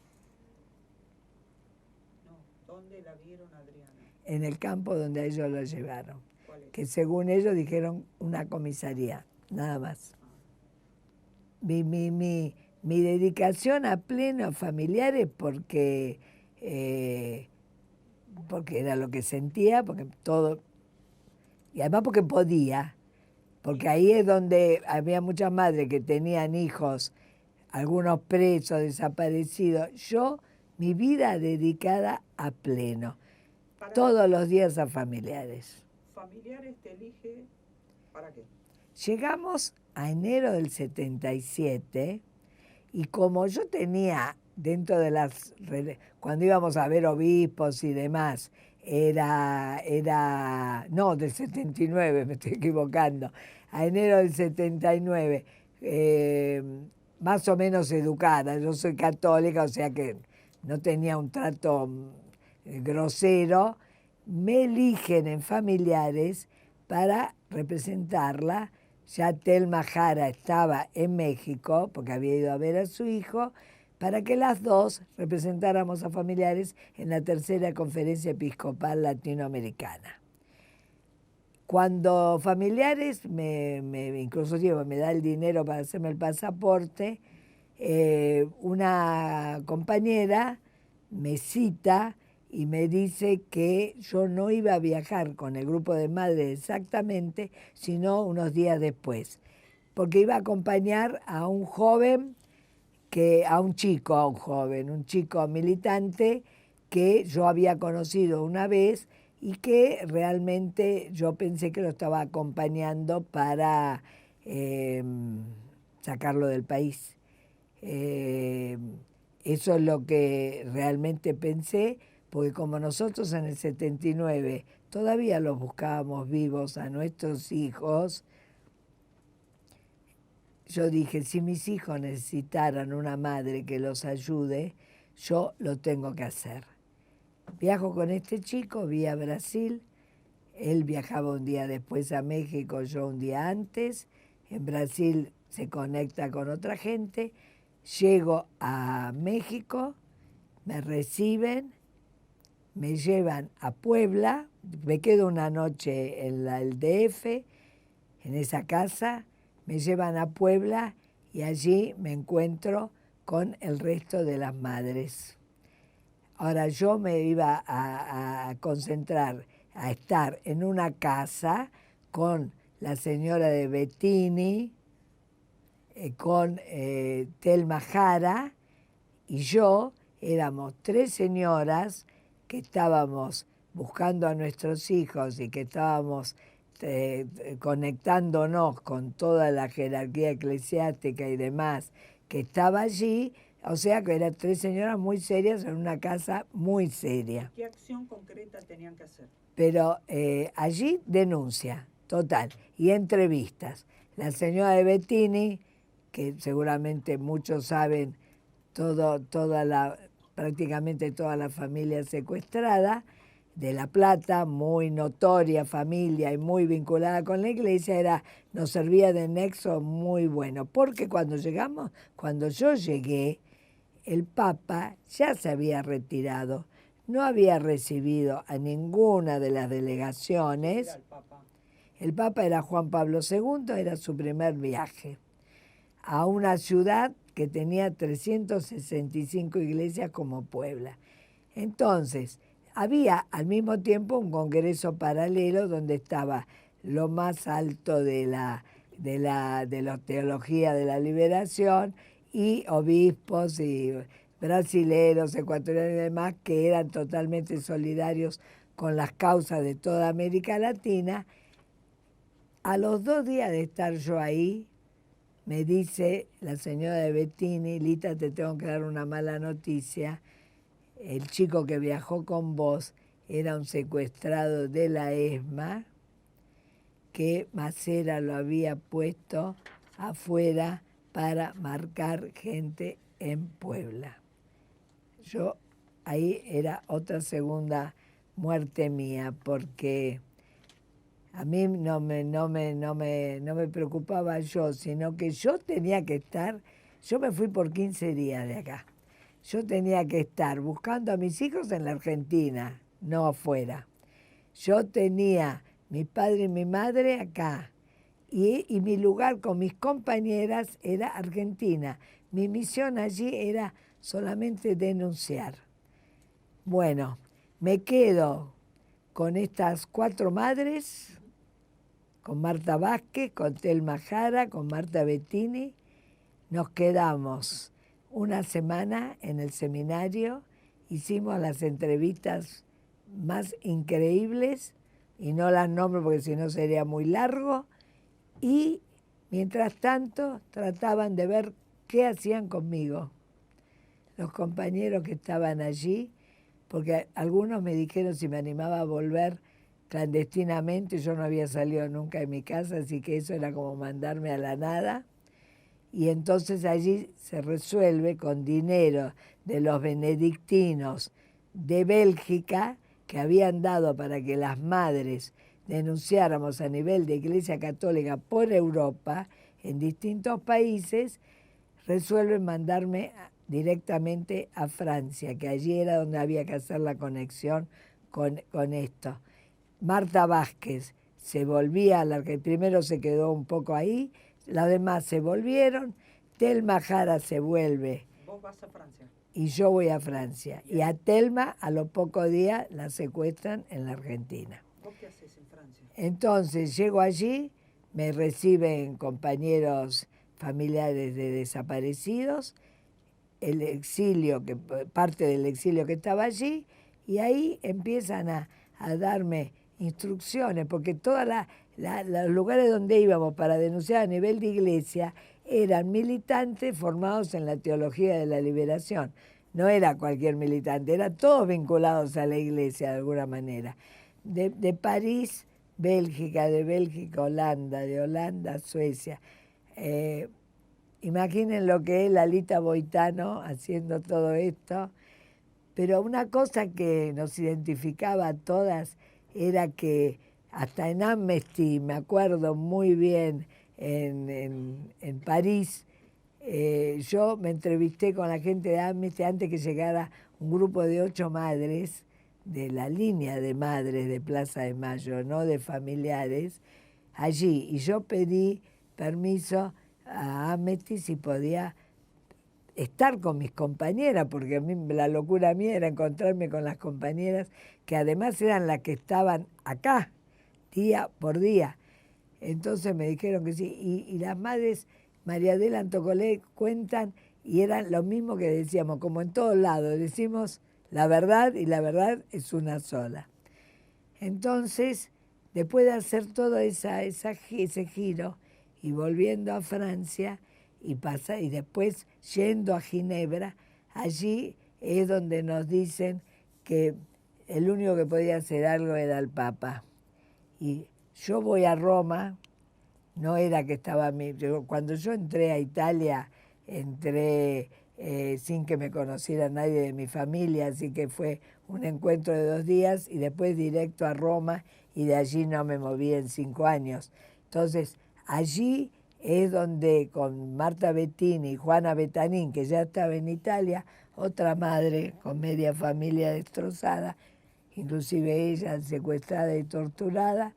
No, ¿dónde la vieron, Adriana? En el campo donde ellos lo llevaron. ¿Cuál es? Que según ellos dijeron una comisaría, nada más. Mi dedicación a pleno a familiares porque era lo que sentía, porque todo, y además porque podía, porque ahí es donde había muchas madres que tenían hijos, algunos presos, desaparecidos. Yo, mi vida dedicada a pleno, todos los días a familiares. ¿Familiares te elige para qué? Llegamos a enero del 77 y como yo tenía dentro de cuando íbamos a ver obispos y demás, no, del 79, me estoy equivocando, a enero del 79, más o menos educada, yo soy católica, o sea que no tenía un trato grosero, me eligen en familiares para representarla. Ya Telma Jara estaba en México, porque había ido a ver a su hijo, para que las dos representáramos a familiares en la tercera conferencia episcopal latinoamericana. Cuando familiares, incluso me da el dinero para hacerme el pasaporte, una compañera me cita y me dice que yo no iba a viajar con el grupo de madres exactamente, sino unos días después, porque iba a acompañar a un un chico militante que yo había conocido una vez y que realmente yo pensé que lo estaba acompañando para sacarlo del país. Eso es lo que realmente pensé, porque como nosotros en el 79 todavía los buscábamos vivos a nuestros hijos, yo dije, si mis hijos necesitaran una madre que los ayude, yo lo tengo que hacer. Viajo con este chico vía Brasil, él viajaba un día después a México, yo un día antes, en Brasil se conecta con otra gente, llego a México, me reciben, me llevan a Puebla, me quedo una noche en el DF, en esa casa, me llevan a Puebla y allí me encuentro con el resto de las madres. Ahora yo me iba a concentrar, a estar en una casa con la señora de Bettini, con Telma Jara y yo. Éramos 3 señoras que estábamos buscando a nuestros hijos y que estábamos conectándonos con toda la jerarquía eclesiástica y demás que estaba allí, o sea que eran 3 señoras muy serias en una casa muy seria. ¿Qué acción concreta tenían que hacer? Pero allí denuncia, total, y entrevistas. La señora de Bettini, que seguramente muchos saben, prácticamente toda la familia secuestrada, de La Plata, muy notoria familia y muy vinculada con la iglesia, nos servía de nexo muy bueno, porque cuando yo llegué, el Papa ya se había retirado, no había recibido a ninguna de las delegaciones. ¿Quién era el Papa? El Papa era Juan Pablo II, era su primer viaje a una ciudad que tenía 365 iglesias como Puebla. Entonces, había al mismo tiempo un congreso paralelo donde estaba lo más alto de la teología de la liberación y obispos y brasileros, ecuatorianos y demás que eran totalmente solidarios con las causas de toda América Latina. A los 2 días de estar yo ahí, me dice la señora de Bettini: Lita, te tengo que dar una mala noticia. El chico que viajó con vos era un secuestrado de la ESMA, que Macera lo había puesto afuera para marcar gente en Puebla. Yo ahí era otra segunda muerte mía, porque a mí no me preocupaba yo, sino que yo tenía que estar. Yo me fui por 15 días de acá. Yo tenía que estar buscando a mis hijos en la Argentina, no afuera. Yo tenía mi padre y mi madre acá, y mi lugar con mis compañeras era Argentina. Mi misión allí era solamente denunciar. Bueno, me quedo con estas 4 madres, con Marta Vázquez, con Telma Jara, con Marta Bettini. Nos quedamos una semana en el seminario, hicimos las entrevistas más increíbles, y no las nombro porque si no sería muy largo, y mientras tanto trataban de ver qué hacían conmigo los compañeros que estaban allí, porque algunos me dijeron si me animaba a volver clandestinamente. Yo no había salido nunca de mi casa, así que eso era como mandarme a la nada. Y entonces allí se resuelve con dinero de los benedictinos de Bélgica, que habían dado para que las madres denunciáramos a nivel de Iglesia Católica por Europa, en distintos países. Resuelven mandarme directamente a Francia, que allí era donde había que hacer la conexión con esto. Marta Vázquez se volvía, la que primero se quedó un poco ahí, las demás se volvieron. Telma Jara se vuelve. ¿Vos vas a Francia? Y yo voy a Francia. Y a Telma, a los pocos días, la secuestran en la Argentina. ¿Vos qué haces en Francia? Entonces llego allí, me reciben compañeros familiares de desaparecidos, el exilio, parte del exilio que estaba allí, y ahí empiezan a darme instrucciones, porque todos los lugares donde íbamos para denunciar a nivel de iglesia eran militantes formados en la teología de la liberación. No era cualquier militante, eran todos vinculados a la iglesia de alguna manera. De París, Bélgica, de Bélgica, Holanda, de Holanda, Suecia. Imaginen lo que es Lalita Boitano haciendo todo esto. Pero una cosa que nos identificaba a todas era que hasta en Amnesty, me acuerdo muy bien, en París, yo me entrevisté con la gente de Amnesty antes que llegara un grupo de 8 madres de la línea de madres de Plaza de Mayo, no de familiares, allí. Y yo pedí permiso a Amnesty si podía estar con mis compañeras, porque a mí la locura mía era encontrarme con las compañeras que además eran las que estaban acá, día por día. Entonces me dijeron que sí, y las madres, María Adela Antocolé, cuentan, y eran lo mismo que decíamos, como en todos lados, decimos la verdad, y la verdad es una sola. Entonces, después de hacer todo ese giro, y volviendo a Francia, y después yendo a Ginebra, allí es donde nos dicen que el único que podía hacer algo era el Papa. Y yo voy a Roma, no era que estaba... Cuando yo entré a Italia, entré sin que me conociera nadie de mi familia, así que fue un encuentro de 2 días y después directo a Roma, y de allí no me moví en 5 años. Entonces, allí es donde con Marta Bettini y Juana Betanín, que ya estaba en Italia, otra madre con media familia destrozada, inclusive ella secuestrada y torturada,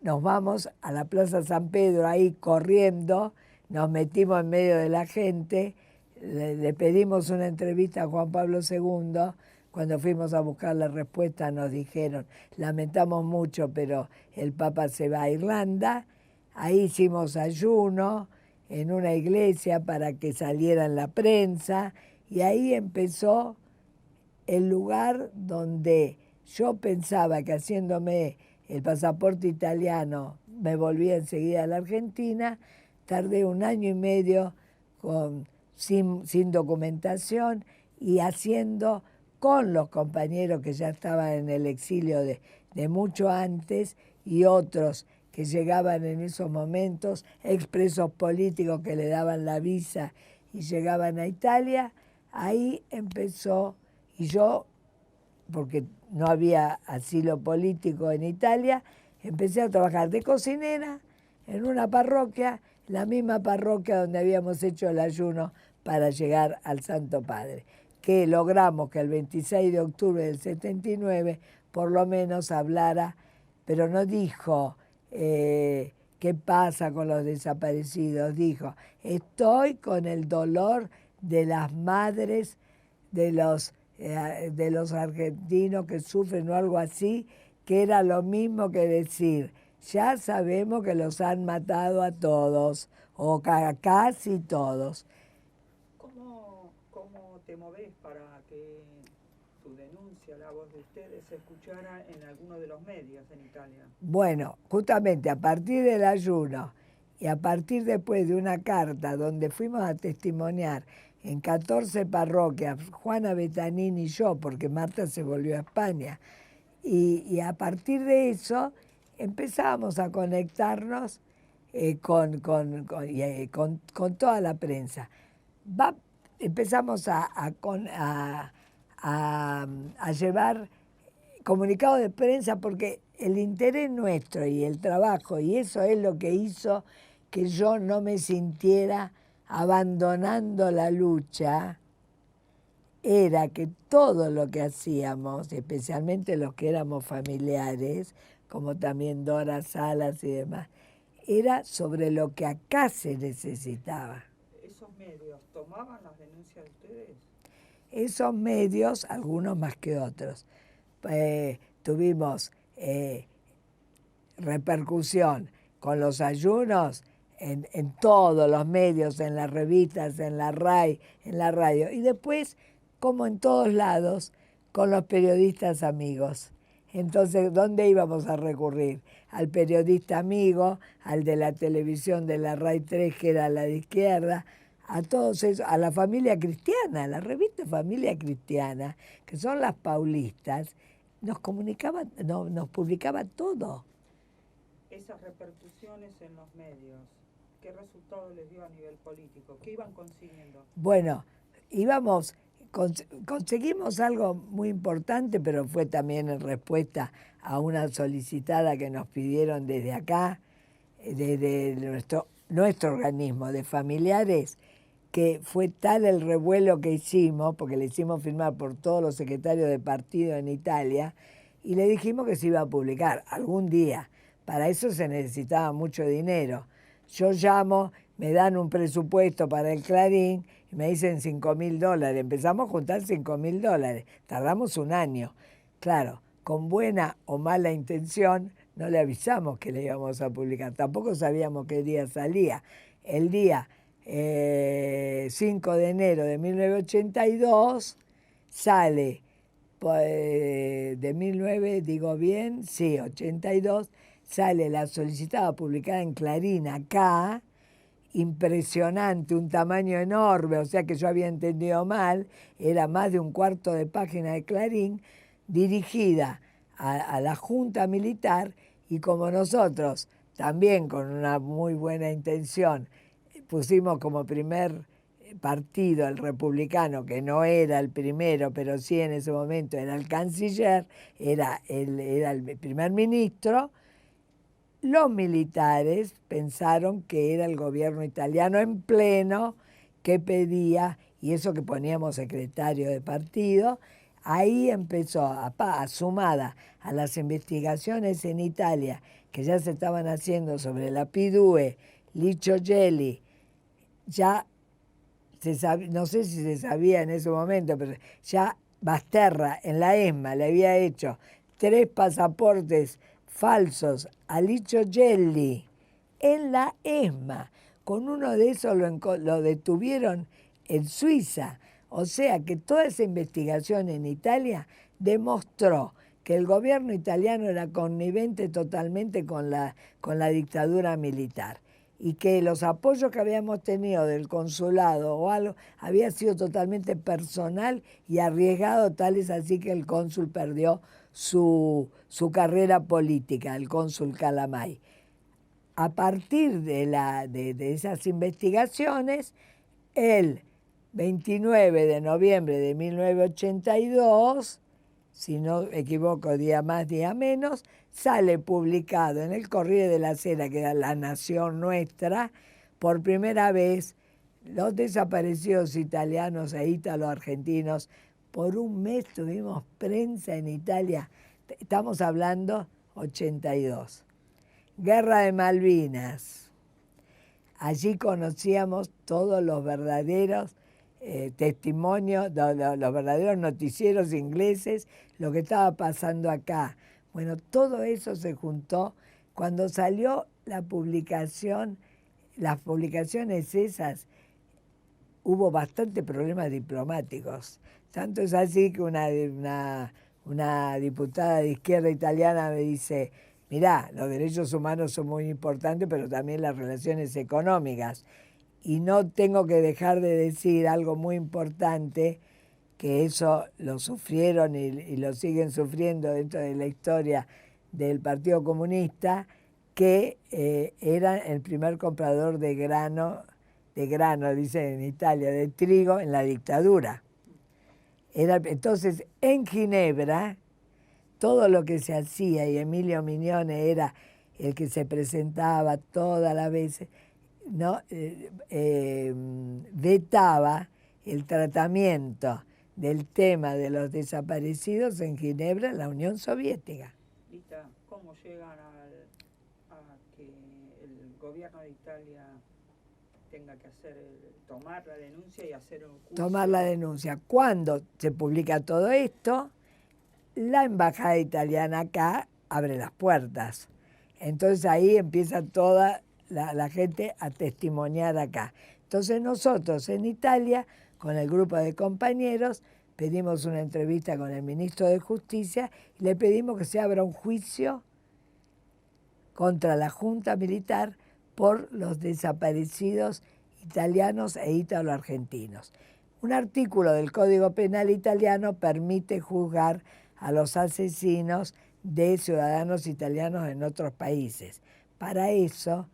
nos vamos a la Plaza San Pedro, ahí corriendo, nos metimos en medio de la gente, le pedimos una entrevista a Juan Pablo II, Cuando fuimos a buscar la respuesta nos dijeron, lamentamos mucho, pero el Papa se va a Irlanda. Ahí hicimos ayuno en una iglesia para que saliera en la prensa y ahí empezó el lugar donde yo pensaba que haciéndome el pasaporte italiano me volvía enseguida a la Argentina. Tardé 1 año y medio sin documentación y haciendo con los compañeros que ya estaban en el exilio de mucho antes y otros que llegaban en esos momentos, expresos políticos que le daban la visa y llegaban a Italia. Ahí empezó, y yo, porque no había asilo político en Italia, empecé a trabajar de cocinera en una parroquia, la misma parroquia donde habíamos hecho el ayuno para llegar al Santo Padre, que logramos que el 26 de octubre del 79 por lo menos hablara, pero no dijo qué pasa con los desaparecidos, dijo, estoy con el dolor de las madres de los argentinos que sufren o algo así, que era lo mismo que decir, ya sabemos que los han matado a todos, o casi todos. ¿Cómo te movés para que tu denuncia, la voz de ustedes, se escuchara en alguno de los medios en Italia? Bueno, justamente a partir del ayuno y a partir después de una carta donde fuimos a testimoniar en 14 parroquias, Juana Betanini y yo, porque Marta se volvió a España, y a partir de eso empezamos a conectarnos con toda la prensa. Empezamos a llevar comunicado de prensa porque el interés nuestro y el trabajo, y eso es lo que hizo que yo no me sintiera abandonando la lucha, era que todo lo que hacíamos, especialmente los que éramos familiares, como también Dora Salas y demás, era sobre lo que acá se necesitaba. ¿Esos medios tomaban las denuncias de ustedes? Esos medios, algunos más que otros, tuvimos repercusión con los ayunos en todos los medios, en las revistas, en la RAI, en la radio. Y después, como en todos lados, con los periodistas amigos. Entonces, ¿dónde íbamos a recurrir? Al periodista amigo, al de la televisión de la RAI 3, que era la de izquierda, a todos esos, a la familia cristiana, la revista Familia Cristiana, que son las paulistas, nos publicaba todo. Esas repercusiones en los medios, ¿qué resultado les dio a nivel político? ¿Qué iban consiguiendo? Bueno, conseguimos algo muy importante, pero fue también en respuesta a una solicitada que nos pidieron desde acá, desde nuestro organismo de familiares, que fue tal el revuelo que hicimos, porque le hicimos firmar por todos los secretarios de partido en Italia, y le dijimos que se iba a publicar algún día. Para eso se necesitaba mucho dinero. Yo llamo, me dan un presupuesto para el Clarín y me dicen $5.000. Empezamos a juntar $5.000. Tardamos 1 año. Claro, con buena o mala intención no le avisamos que le íbamos a publicar. Tampoco sabíamos qué día salía. El día 5 de enero de 1982 sale, de 82, sale la solicitada publicada en Clarín acá, impresionante, un tamaño enorme, o sea que yo había entendido mal, era más de 1/4 de página de Clarín, dirigida a la Junta Militar, y como nosotros, también con una muy buena intención, pusimos como primer partido el republicano, que no era el primero, pero sí en ese momento era el canciller, era el primer ministro, los militares pensaron que era el gobierno italiano en pleno que pedía, y eso que poníamos secretario de partido. Ahí empezó, sumada a las investigaciones en Italia que ya se estaban haciendo sobre la P2, Licio Gelli, ya no sé si se sabía en ese momento, pero ya Basterra en la ESMA le había hecho 3 pasaportes falsos a Licio Gelli en la ESMA. Con uno de esos lo detuvieron en Suiza. O sea que toda esa investigación en Italia demostró que el gobierno italiano era connivente totalmente con la dictadura militar y que los apoyos que habíamos tenido del consulado o algo había sido totalmente personal y arriesgado, tal es así que el cónsul perdió su carrera política, el cónsul Calamai. A partir de esas investigaciones, el 29 de noviembre de 1982, si no me equivoco, día más, día menos, sale publicado en el Corriere della Sera, que era La Nación Nuestra, por primera vez los desaparecidos italianos e ítalo-argentinos. Por un mes tuvimos prensa en Italia, estamos hablando 82. Guerra de Malvinas. Allí conocíamos todos los verdaderos testimonios, los verdaderos noticieros ingleses, lo que estaba pasando acá. Bueno, todo eso se juntó cuando salió la publicación, las publicaciones esas, hubo bastantes problemas diplomáticos. Tanto es así que una diputada de izquierda italiana me dice: mirá, los derechos humanos son muy importantes, pero también las relaciones económicas. Y no tengo que dejar de decir algo muy importante, que eso lo sufrieron y lo siguen sufriendo dentro de la historia del Partido Comunista, que era el primer comprador de grano, dicen en Italia, de trigo en la dictadura. Entonces, en Ginebra, todo lo que se hacía, y Emilio Mignone era el que se presentaba todas las veces, ¿no? Vetaba el tratamiento del tema de los desaparecidos en Ginebra, en la Unión Soviética. Lita, ¿cómo llegan a que el gobierno de Italia tenga que tomar la denuncia y hacer un juicio? Tomar la denuncia. Cuando se publica todo esto, la embajada italiana acá abre las puertas. Entonces ahí empieza toda la gente a testimoniar acá. Entonces nosotros en Italia, con el grupo de compañeros, pedimos una entrevista con el ministro de Justicia y le pedimos que se abra un juicio contra la Junta Militar por los desaparecidos italianos e ítalo-argentinos. Un artículo del Código Penal italiano permite juzgar a los asesinos de ciudadanos italianos en otros países. Para eso,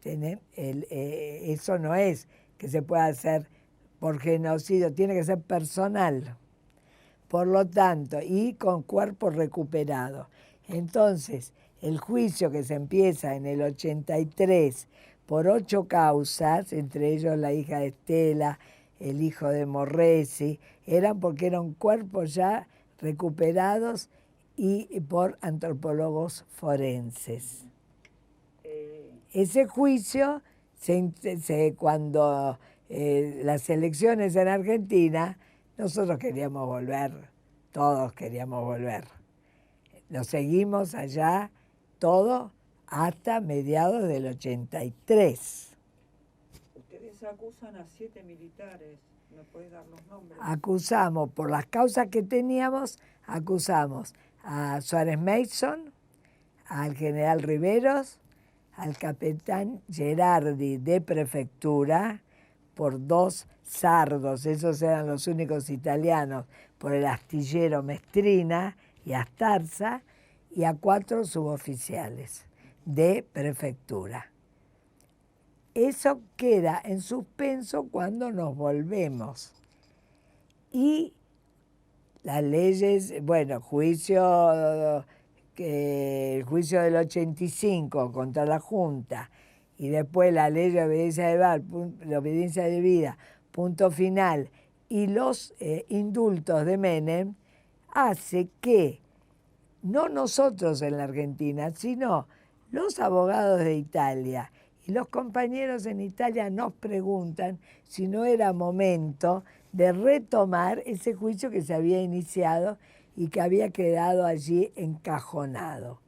eso no es que se pueda hacer por genocidio, tiene que ser personal. Por lo tanto, y con cuerpo recuperado. Entonces, el juicio que se empieza en el 83 por 8 causas, entre ellos la hija de Estela, el hijo de Morresi, eran porque eran cuerpos ya recuperados y por antropólogos forenses. Ese juicio, cuando las elecciones en Argentina, nosotros queríamos volver, todos queríamos volver. Lo seguimos allá todo hasta mediados del 83. Ustedes acusan a 7 militares, ¿me puedes dar los nombres? Acusamos, por las causas que teníamos, acusamos a Suárez Mason, al general Riveros, al capitán Gerardi de Prefectura, por 2 sardos, esos eran los únicos italianos, por el astillero Mestrina y Astarza, y a 4 suboficiales de Prefectura. Eso queda en suspenso cuando nos volvemos. Y las leyes, bueno, el juicio del 85 contra la Junta, y después la ley de obediencia debida, punto final, y los indultos de Menem, hace que no nosotros en la Argentina, sino los abogados de Italia y los compañeros en Italia nos preguntan si no era momento de retomar ese juicio que se había iniciado y que había quedado allí encajonado.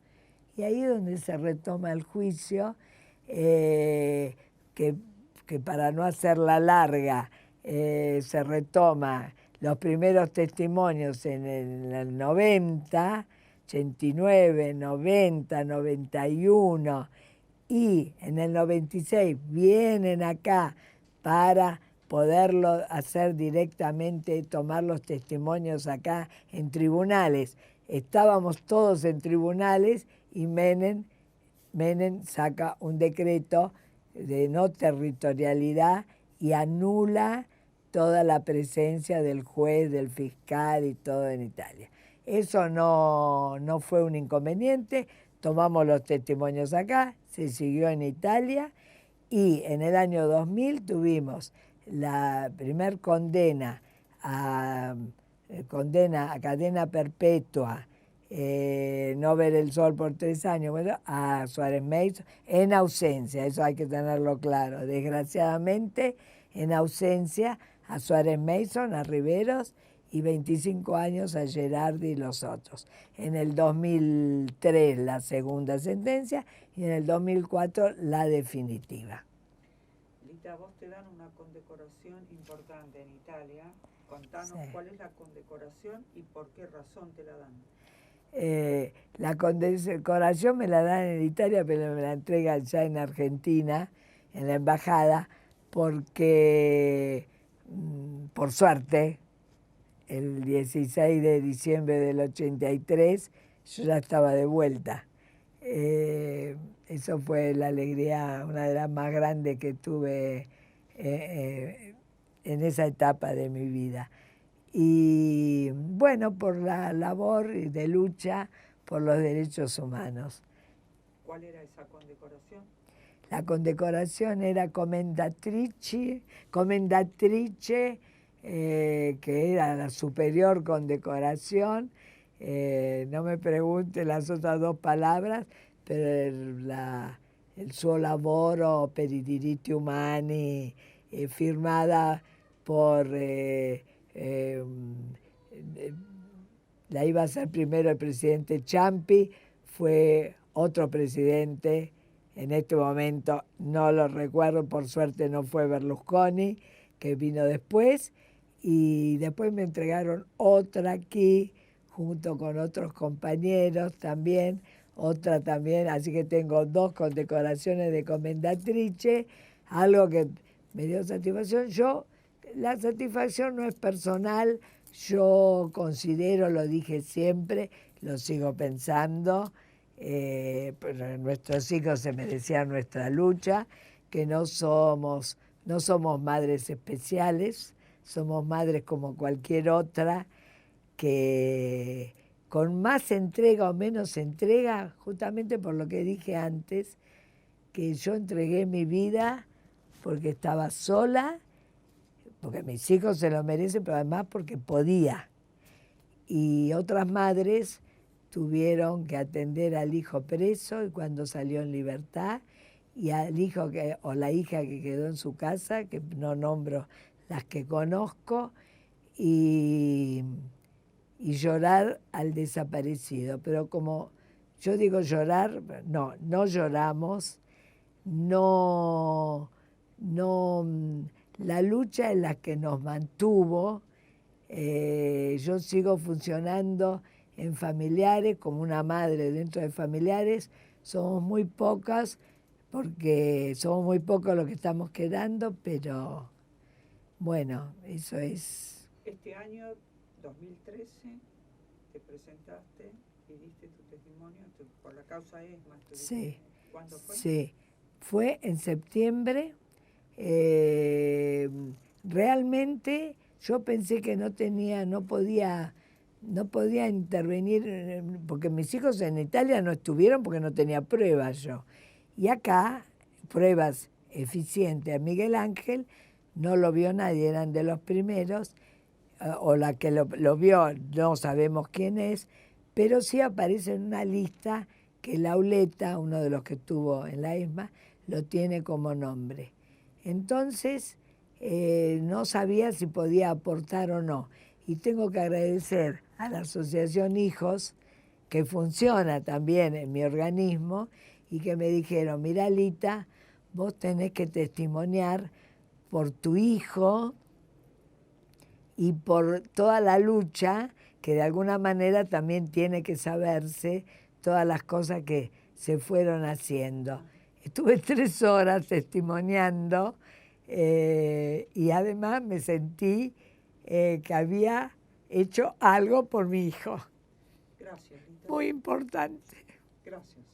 Y ahí es donde se retoma el juicio, que para no hacerla larga, se retoma los primeros testimonios en el 90, 89, 90, 91, y en el 96 vienen acá para poderlo hacer directamente, tomar los testimonios acá en tribunales. Estábamos todos en tribunales y Menem saca un decreto de no territorialidad y anula toda la presencia del juez, del fiscal y todo en Italia. Eso no fue un inconveniente, tomamos los testimonios acá, se siguió en Italia y en el año 2000 tuvimos la primer condena a cadena perpetua, no ver el sol por 3 años, bueno, a Suárez Mason, en ausencia, eso hay que tenerlo claro. Desgraciadamente, en ausencia a Suárez Mason, a Riveros, y 25 años a Gerardi y los otros. En el 2003 la segunda sentencia y en el 2004 la definitiva. Lita, vos te dan una condecoración importante en Italia. Contanos cuál es la condecoración y por qué razón te la dan. La condecoración me la dan en Italia, pero me la entregan ya en Argentina, en la embajada, porque, por suerte, el 16 de diciembre del 83 yo ya estaba de vuelta. Eso fue la alegría, una de las más grandes que tuve en esa etapa de mi vida. Y bueno, por la labor de lucha por los derechos humanos. ¿Cuál era esa condecoración? La condecoración era Commendatrice, que era la superior condecoración. No me pregunte las otras 2 palabras, pero el suo lavoro per i diritti umani, firmada por... la iba a hacer primero el presidente Ciampi, fue otro presidente, en este momento no lo recuerdo, por suerte no fue Berlusconi, que vino después, y después me entregaron otra aquí, junto con otros compañeros también, otra también, así que tengo 2 condecoraciones de Commendatrice, algo que me dio satisfacción. La satisfacción no es personal, yo considero, lo dije siempre, lo sigo pensando, pero nuestros hijos se merecían nuestra lucha, que no somos madres especiales, somos madres como cualquier otra, que con más entrega o menos entrega, justamente por lo que dije antes, que yo entregué mi vida porque estaba sola, porque mis hijos se lo merecen, pero además porque podía. Y otras madres tuvieron que atender al hijo preso y cuando salió en libertad, y al hijo o la hija que quedó en su casa, que no nombro las que conozco, y llorar al desaparecido. Pero como yo digo llorar, no lloramos, la lucha es la que nos mantuvo. Yo sigo funcionando en familiares, como una madre dentro de familiares. Somos muy pocas, porque somos muy pocos los que estamos quedando, pero bueno, eso es. Este año, 2013, te presentaste y diste tu testimonio por la causa ESMA. Sí. ¿Cuándo fue? Sí, fue en septiembre. Realmente yo pensé que no podía intervenir, porque mis hijos en Italia no estuvieron porque no tenía pruebas yo. Y acá, pruebas eficientes a Miguel Ángel, no lo vio nadie, eran de los primeros, o la que lo vio, no sabemos quién es, pero sí aparece en una lista que Lauleta, uno de los que estuvo en la ESMA, lo tiene como nombre. Entonces, no sabía si podía aportar o no. Y tengo que agradecer a la Asociación Hijos, que funciona también en mi organismo, y que me dijeron, mira, Lita, vos tenés que testimoniar por tu hijo y por toda la lucha, que de alguna manera también tiene que saberse todas las cosas que se fueron haciendo. Estuve 3 horas testimoniando y además me sentí que había hecho algo por mi hijo. Gracias, Lita. Muy importante. Gracias.